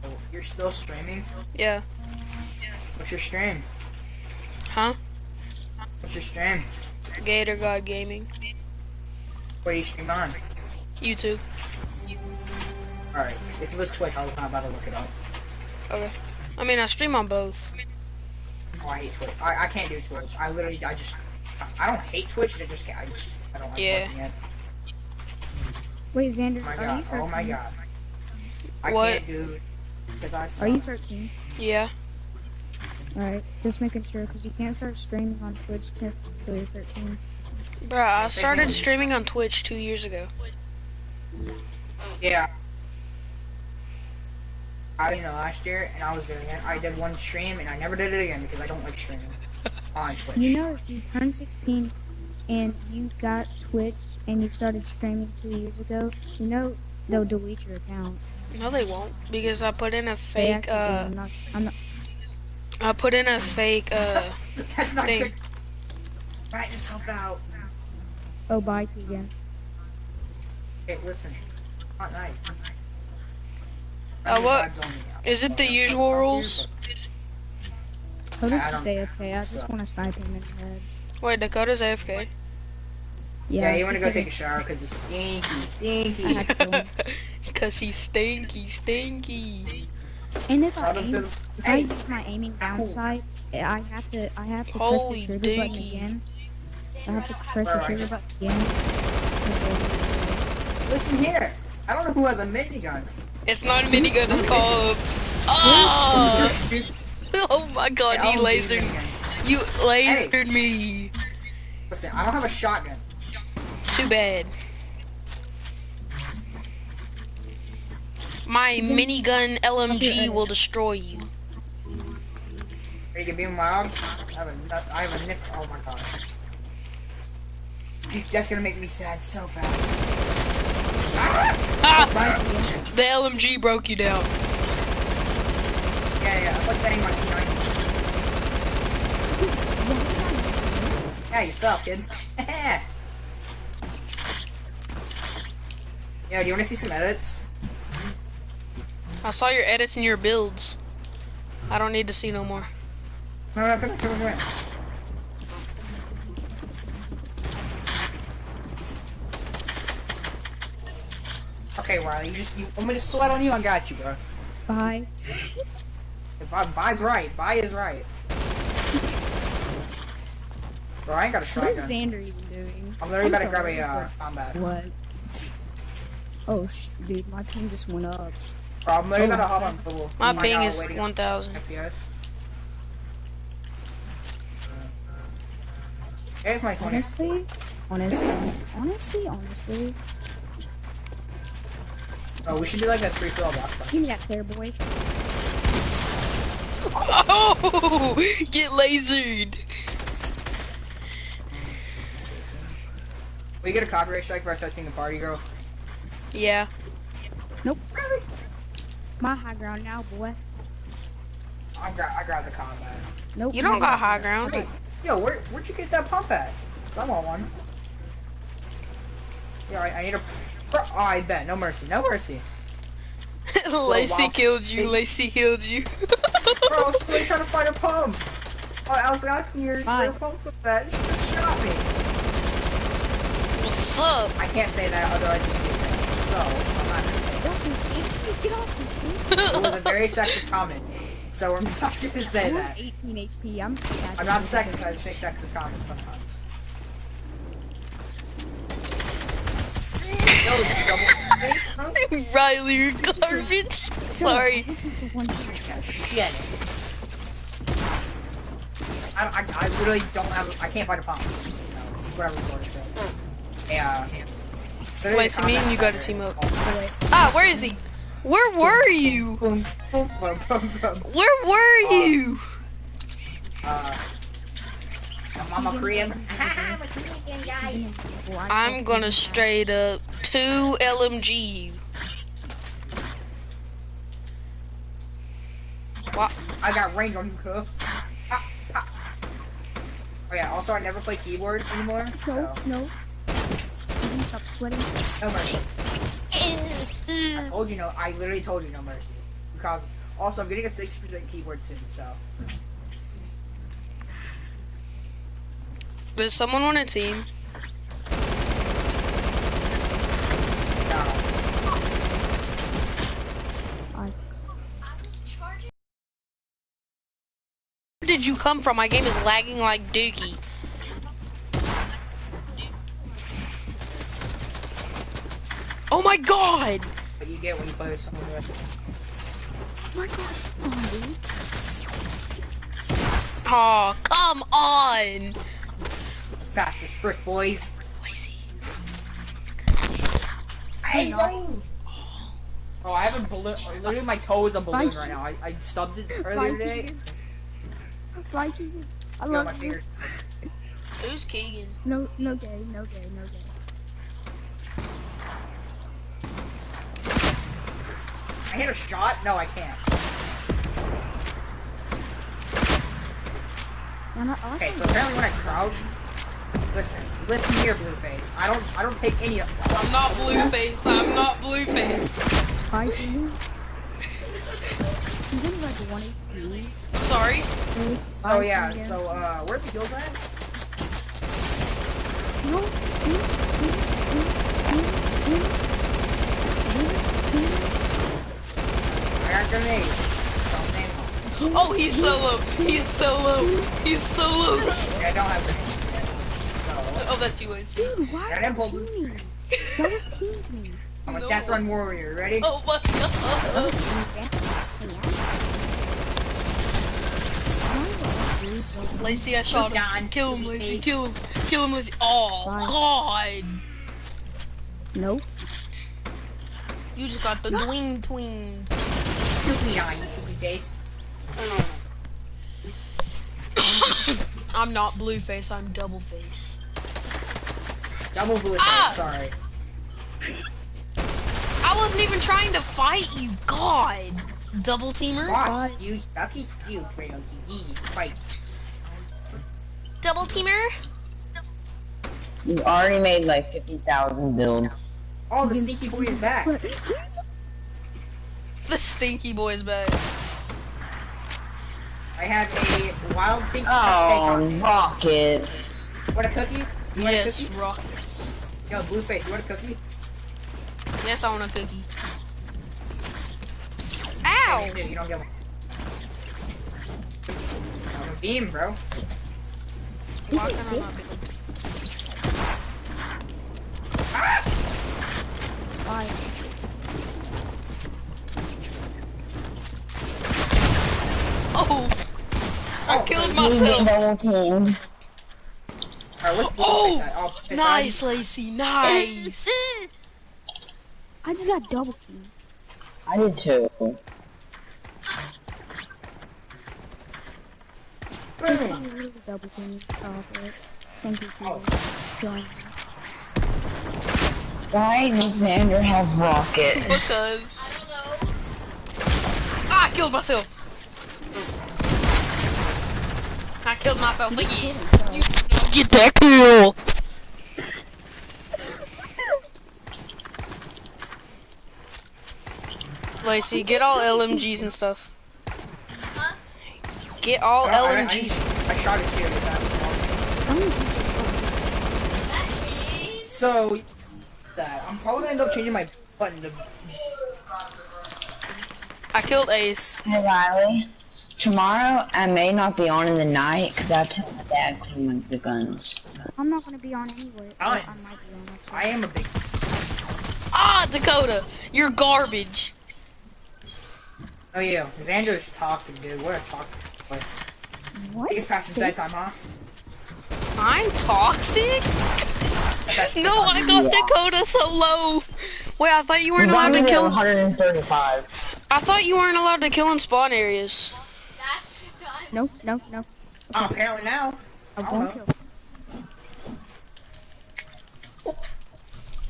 Oh, you're still streaming? Yeah. What's your stream? Huh? What's your stream? Gator God Gaming. What do you stream on? YouTube. Alright, if it was Twitch, I was not about to look it up. Okay. I mean, I stream on both. Oh, I hate Twitch. I can't do Twitch. I don't hate Twitch, I don't like working it. Wait, Xander, Oh my are god, you 13? oh my god. I What? can't do because I suck. Are you 13? Yeah. Alright, just making sure, because you can't start streaming on Twitch till you're 13. Bro, I started streaming on Twitch 2 years ago. Yeah. I did it last year, and I was doing it. I did one stream, and I never did it again because I don't like streaming on Twitch. You know, if you turn 16 and you got Twitch and you started streaming 2 years ago, you know they'll delete your account. No, they won't, because I put in a They fake, actually do. I'm not, I put in a fake, That's not thing. good. Write yourself out. oh, bye to again. Hey, listen. Fortnight. What? Is it the usual rules? Dakota's I don't- stay okay. I just want to snipe him in the head. Wait, Dakota's AFK? Yeah, you want to go take a shower because it's stinky, stinky. Because she's stinky. And if I use my aiming down sights, I have to press the trigger button again. I have to press the trigger button again. Listen here. I don't know who has a minigun. It's not a minigun, it's called... Oh! Oh my god, he lasered... You lasered me. Listen, I don't have a shotgun. Too bad. My minigun LMG will destroy you. Are you gonna be in my arms? I have a nif. Oh my god. That's gonna make me sad so fast. Ah! The LMG broke you down. Yeah, I'm like setting my P90. Yeah, you fell, kid. Yo, do you want to see some edits? I saw your edits and your builds. I don't need to see no more. No, come here. Okay, Riley, you want me to sweat on you? I got you, bro. Bye. Bye's right. Bye is right. Bro, I ain't got a shotgun. What is Xander even doing? I'm literally about to grab a combat. What? Oh, dude, my ping just went up. Bro, I'm literally about to hop on Google. My ping is 1,000. FPS. Here's my 20. Honestly. Oh, we should do like a 3-for-all box fight. Give me that stare, boy. Oh! Get lasered! Will you get a copyright strike for us seeing the party girl? Yeah. Nope. My high ground now, boy. I grabbed the combat. Nope. You don't got high ground. Hey, yo, where'd you get that pump at? I want one. Yeah, I need a... Oh, I bet. No mercy. No mercy. Lacey killed you. Lacey killed you. Bro, I was really trying to find a pump. Oh, I was asking your pump with that. Just shot me. What's up? I can't say that, otherwise you get that. So, I'm not gonna say that. It was a very sexist comment. So we're not gonna say that. 18 HP. I'm not sexist, I just make sexist comments sometimes. Riley, you're garbage. Sorry. Shit. I literally don't have. I can't find a pump. No, it's whatever it's going to. Yeah. Wait, me and you got a team up. Ah, where is he? Where were you? Where were you? I'm a Korean. I'm a Korean guy. I'm gonna straight up 2 LMG you. What? I got range on you, cuz. Oh yeah, also I never play keyboard anymore. No. Stop sweating. No mercy. I told you no. I literally told you no mercy. Because also I'm getting a 60% keyboard soon, so. Does someone want a team? No. Where did you come from? My game is lagging like dookie. Oh my god! What you get when you play with someone with. Oh my god, it's on, dude. Oh, come on! Fast as frick, boys. Lazy. Hey, no. Oh, I have a balloon. Literally, my toe is a balloon right now. I stubbed it earlier today. Bye, Keegan. I love you. Fingers. Who's Keegan? No gay. I hit a shot? No, I can't. Okay, so apparently when I crouch, listen here, Blueface. I don't take any of. I'm not Blueface. I'm not Blueface. Hi, Keegan. He's in like 1 HP. Sorry. So yeah, so where the heals at? No. I got grenades. Oh, he's so low. He's so low. He's so low. Yeah, I don't have grenades. So. Oh, that's you, Lacey. Dude, why Got impulses. Y'all just teamed me. I'm a death run warrior. Ready? Oh my god. Lacey, I shot him. Kill him, Lacey. Kill him. Kill him, Lacey. Oh, God. Nope. You just got the tween. Shoot me on, you stupid face. I'm not Blueface, I'm Doubleface. Double Blueface, sorry. I wasn't even trying to fight you, God. Double teamer? What? You ducky skew, Kratos. Fight. Double teamer? You already made like 50,000 builds. Oh, the sneaky boy is back. The stinky boy's back. I have a wild pink Oh, cupcake. rockets. Want a cookie? You want a Yes, cookie? rockets. Yo, Blueface, you want a cookie? Yes, I want a cookie. Ow! Ow! You don't get one. I'm a beam, bro. Why can I not be? Bye. Oh! I killed You myself! get double teamed. Alright, what's Oh! Blueface at? Oh, piss Nice, Lacey, nice! I just got double teamed. I did too. Double teamed. Thank you for killing me. Why does Xander have rocket? Because... I killed myself! I killed myself again. You don't get that kill! Lacey, get all LMGs and stuff. Get all LMGs. I shot at you. So, I'm probably gonna end up changing my button to... I killed Ace. Hey Riley, tomorrow I may not be on in the night because I have to help my dad clean the guns. I'm not gonna be on anyway. I might be on. I am a big... Ah, Dakota! You're garbage! Oh yeah, Xander's toxic, dude. What a toxic boy. What? It's past his bedtime, huh? I'm toxic? No, I got Dakota so low. Wait, I thought you weren't allowed to kill. 135. I thought you weren't allowed to kill in spawn areas. No. Oh, apparently now. I won't kill.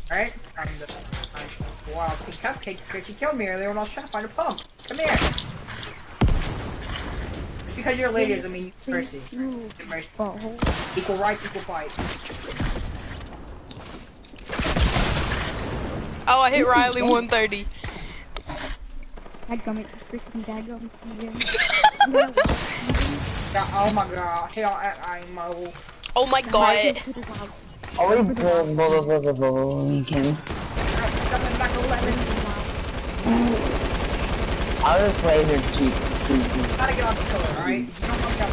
Alright, I'm the wild pink cupcake because she killed me earlier when I was trying to find a pump. Come here. Just because you're a lady doesn't mean mercy. Mercy. Equal rights, equal fights. Oh, I hit Riley 130. Dadgummit, freaking dadgummit. Oh my god, hell, I'm Oh my god. Oh, we can. I'll just laser to keep Gotta get off the killer, alright? You don't fuck up.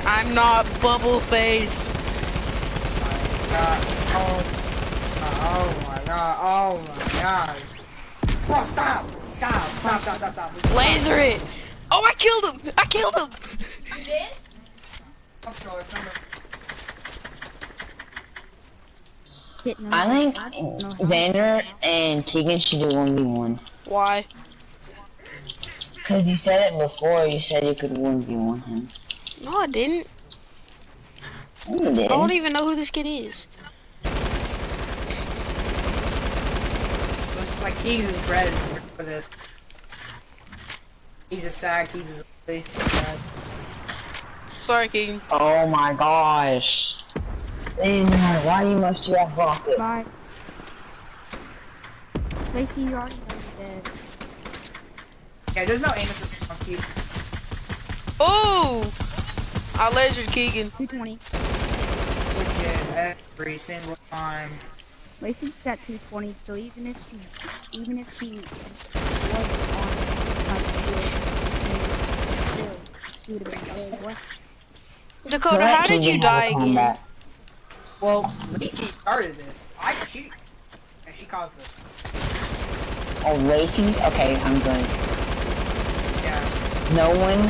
I'm not Bubbleface. Oh my god. Bro, stop! Laser it. Oh, I killed him. I killed him. You did? I think Xander and Keegan should do 1v1. Why? Because you said it before, you said you could 1v1 him. No, I didn't. You did. I don't even know who this kid is. Looks like he's his bread for this. He's a sag, he's a sad. Sorry, Keegan. Oh my gosh. Xander, why must you have rockets? Bye. Lacey, you already know you're dead. Yeah, there's no aim assist on Keith. Oh! I lasered Keegan. 220. Every single time. Lacey's at 220, so even if she was on like still, she would have been dead. What? Dakota, how did you die again? Well, Lacey started this. She caused this. Oh, Lacey? Okay, I'm good. Yeah. No one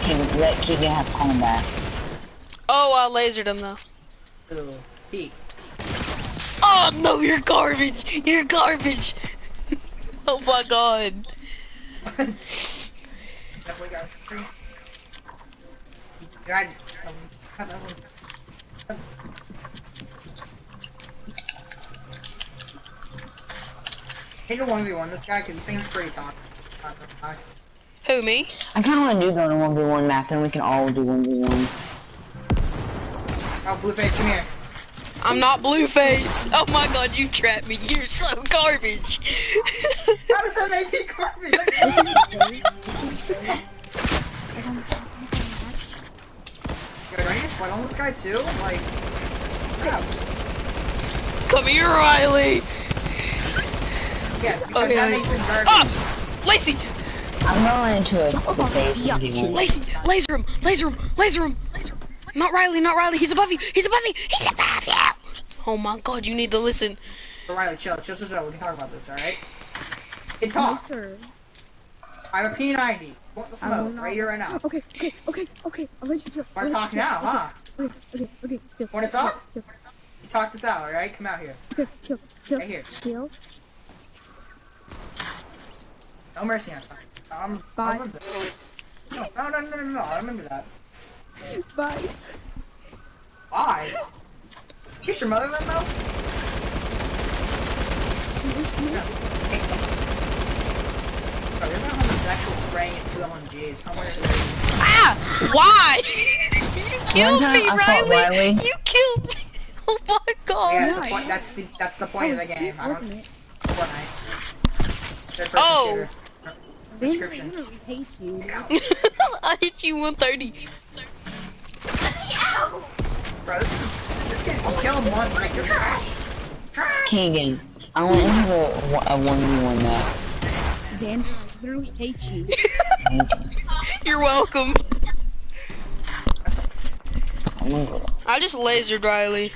can let Keegan have combat. Oh, I lasered him though. Ooh, peek. Oh no, you're garbage! You're garbage! Oh my god. Definitely got it. I hate to 1v1 this guy because he seems pretty toxic. Who, me? I kinda wanna do go to 1v1 map and we can all do 1v1s. Oh, Blueface, come here. I'm not Blueface. Oh my god, you trapped me. You're so garbage. How does that make me garbage? Do I need to sweat on this guy too? Like, crap. Come here, Riley. Yes, because that makes him garbage. Ah! Lacey! I'm going into a face. Lacey, laser him! Laser him! Laser him! Not Riley, not Riley. He's above you. He's above you. He's above you. Oh my god, you need to listen. So Riley, chill. We can talk about this, alright? Can talk. I have a P90. Want the smoke right here, right now. Okay. I'll let you chill. Want to talk now, huh? Okay. Chill. Want to talk? You talk this out, alright? Come out here. Okay, chill. Right here. Chill. No mercy on time. Bye. No. I remember that. Bye. Why? Kiss your mother then, though? Oh, there's no homosexual spraying his 2 LMGs. Ah! Why? You killed me, Riley! You killed me! Oh my god! Yeah, that's the point of the game. I don't... Fortnite. Oh! Description. Hate you. I hit you 130. Bro, this kid will kill him once, like, you're trash! Keegan, I want to have a 1v1 map. Xander, I literally hate you. You're welcome. I just lasered Riley.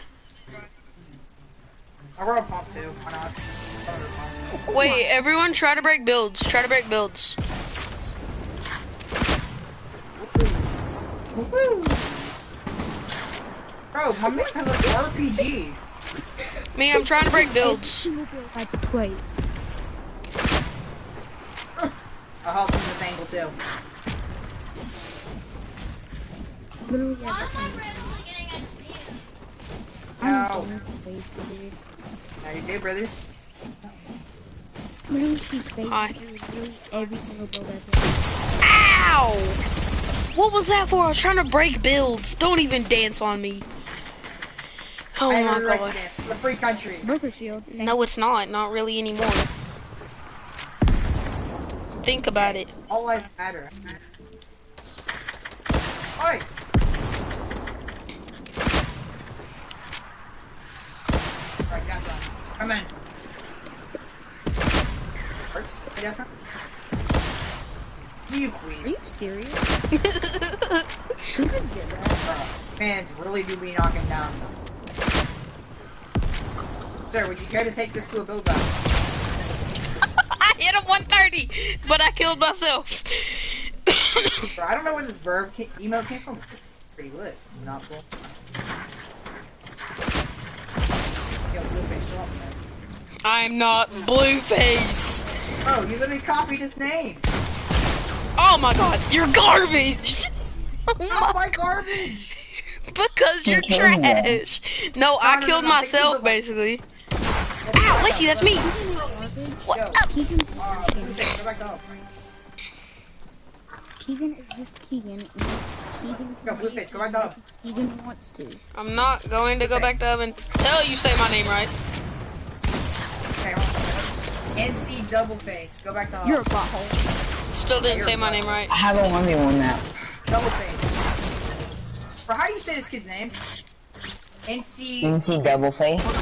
I'll roll a pump too. Why not? Wait, everyone try to break builds. Try to break builds. Bro, my mate has an RPG. Me, I'm trying to break builds. Like the plates. I'll help from this angle too. Literally How you do, brother? Literally, she's facing every single build ever. Ow! What was that for? I was trying to break builds. Don't even dance on me. Oh my god. It's a free country. Broker shield. No, it's not. Not really anymore. Think about it. All lives matter. Oi! Alright, got that. Come in. Hurts? You queen. Are you serious? Who just did that? Fans really do be knocking down. Sir, would you care to take this to a build battle? I hit him 130, but I killed myself. Bro, I don't know where this verb email came from. It's pretty lit. Not cool. Yo, Blueface, show up, man. I'm not Blueface. Oh, you literally copied his name. Oh my god, you're garbage. How am I garbage? Because you're trash. No, I killed myself basically. Ow, Lacey, that's me. What up? Blueface, go back up. Keegan is just Keegan. Go, Blueface, go back up. Keegan wants to. I'm not going to go back to oven. Tell you say my name right. Okay, hold on. NC-DUBBLEFACE, go back to home. You're a butthole. Still didn't say my name right. I have a 1v1 map. Go NC-DUBBLEFACE. Bro, how do you say this kid's name? NC-DUBBLEFACE.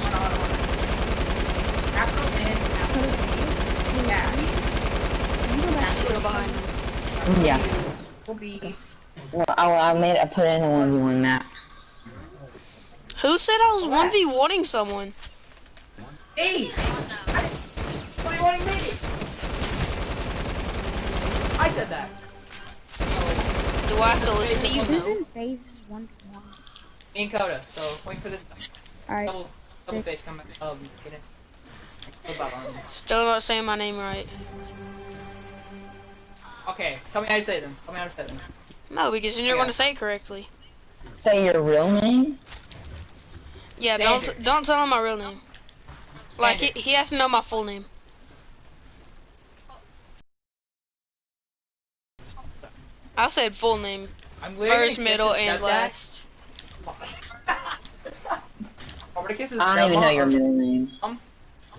Capital N, capital C, dash. Yeah. Will be. Well, I put in a 1v1 map. Who said I was 1v1ing someone? Hey! What are you wanting me? I said that. Do I have to listen to you? Who's in phase 1v1? Me and Coda, so wait for this. Alright. Double face come back. Get in. Still not saying my name right. Okay, tell me how to say them. Tell me how to say them. No, because then you're going to say it correctly. Say your real name? Yeah, don't tell him my real name. Like, he has to know my full name. I said full name. First, middle, and last. I don't even know your middle name. I'm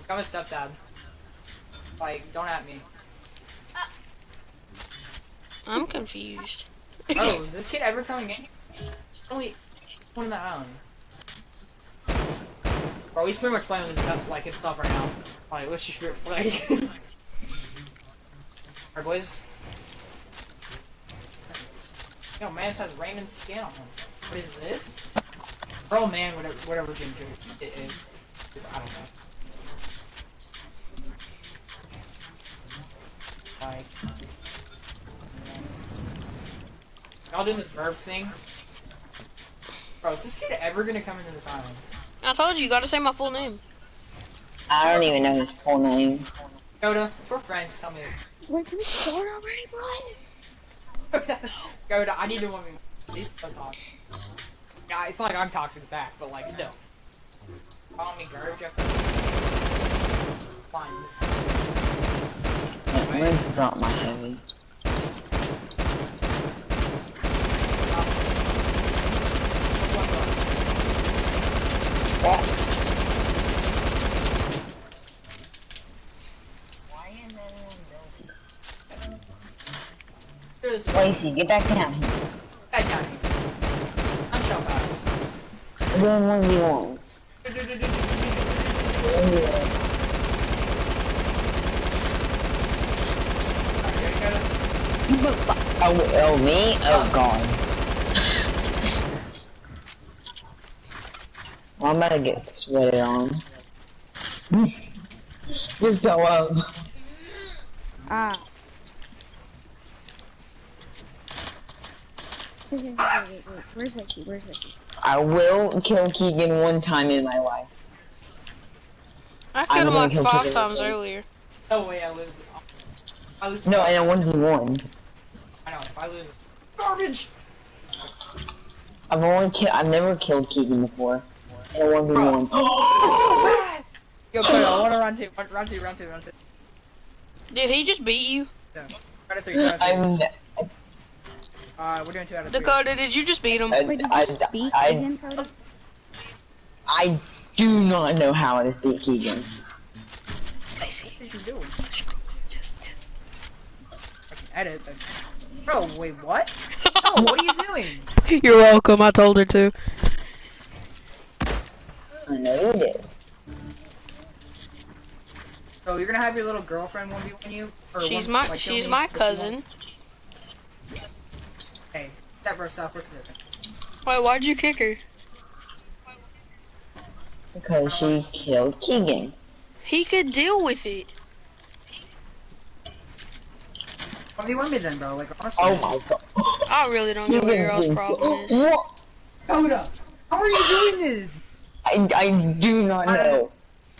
a stepdad. Like, don't at me. I'm confused. Oh, is this kid ever coming in? Only put him out. Bro, he's pretty much playing with his stuff, like himself right now. Like, let's just like. Alright, boys. Yo, man has Raymond's skin on him. What is this? Bro, man, whatever ginger it is. I don't know. Like. Y'all doing this verb thing? Bro, is this kid ever gonna come into this island? I told you gotta say my full name. I don't even know his full name. Yoda, if we're friends, tell me. Wait, can we start already, bro? Yoda, I need to want me. He's so toxic. Yeah, it's not like I'm toxic back, but like still. Call me garbage. Fine. I'm going to drop my heavy. Lacey, get back down here. Back down here. I'm so fast. We're doing 1v1s. Oh, me? Oh, God. Well, I'm about to get sweated on. Just go up. Ah. Wait. Where's Lacey? I will kill Keegan one time in my life. I killed him like 5 times earlier. No way I lose. No, in a 1v1. I know, if I lose. Garbage! I've never killed Keegan before. In a 1v1. Oh, yo, Cody, I want to round two. Did he just beat you? No. Round of three. We're doing 2 out of 3. Dakota, did you just beat him? I do not know how to beat Keegan. I see. What did you do? I can edit this. Bro, wait, what? Oh, what are you doing? You're welcome, I told her to. I know you did. So you're gonna have your little girlfriend 1v1 you? Or She's she's my cousin. Hey, that bro, stop listening to me. Wait, why'd you kick her? Because she killed Keegan. He could deal with it. 1v1 me then, bro, like honestly. Oh my God. I really don't know what your else problem is. What? Koda, how are you doing this? I do not know.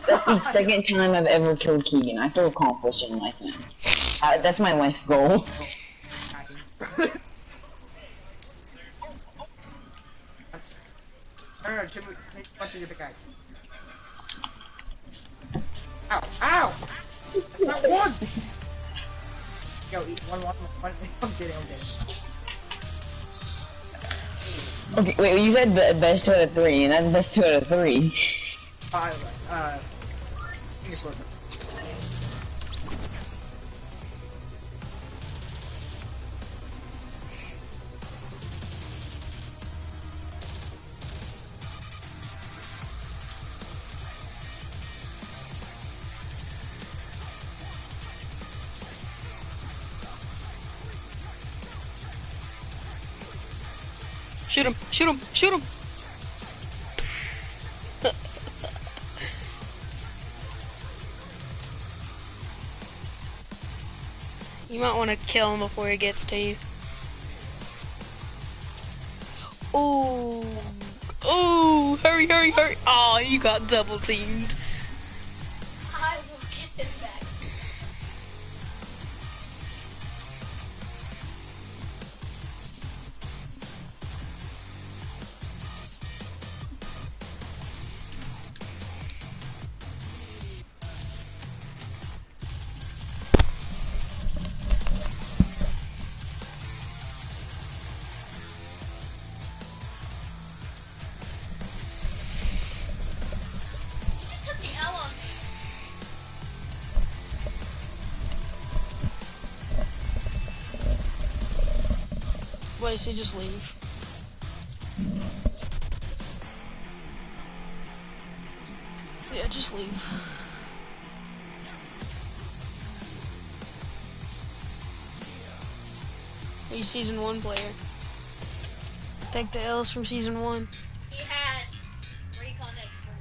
That's the second time I've ever killed Keegan. I feel accomplished in life now. That's my life goal. No, should we punch with your pickaxe? Ow! Ow! Not once! Yo, eat one. I'm kidding. Okay, wait, you said best 2 out of 3, and that's best 2 out of 3. Finger slip. Shoot him! Shoot him! Shoot him! You might want to kill him before he gets to you. Ooh. Ooh. Hurry, hurry, hurry. Oh, you got double teamed. I will get them back. Wait, so just leave. Yeah, just leave. He's season 1 player. Take the L's from season 1. He has recon expert.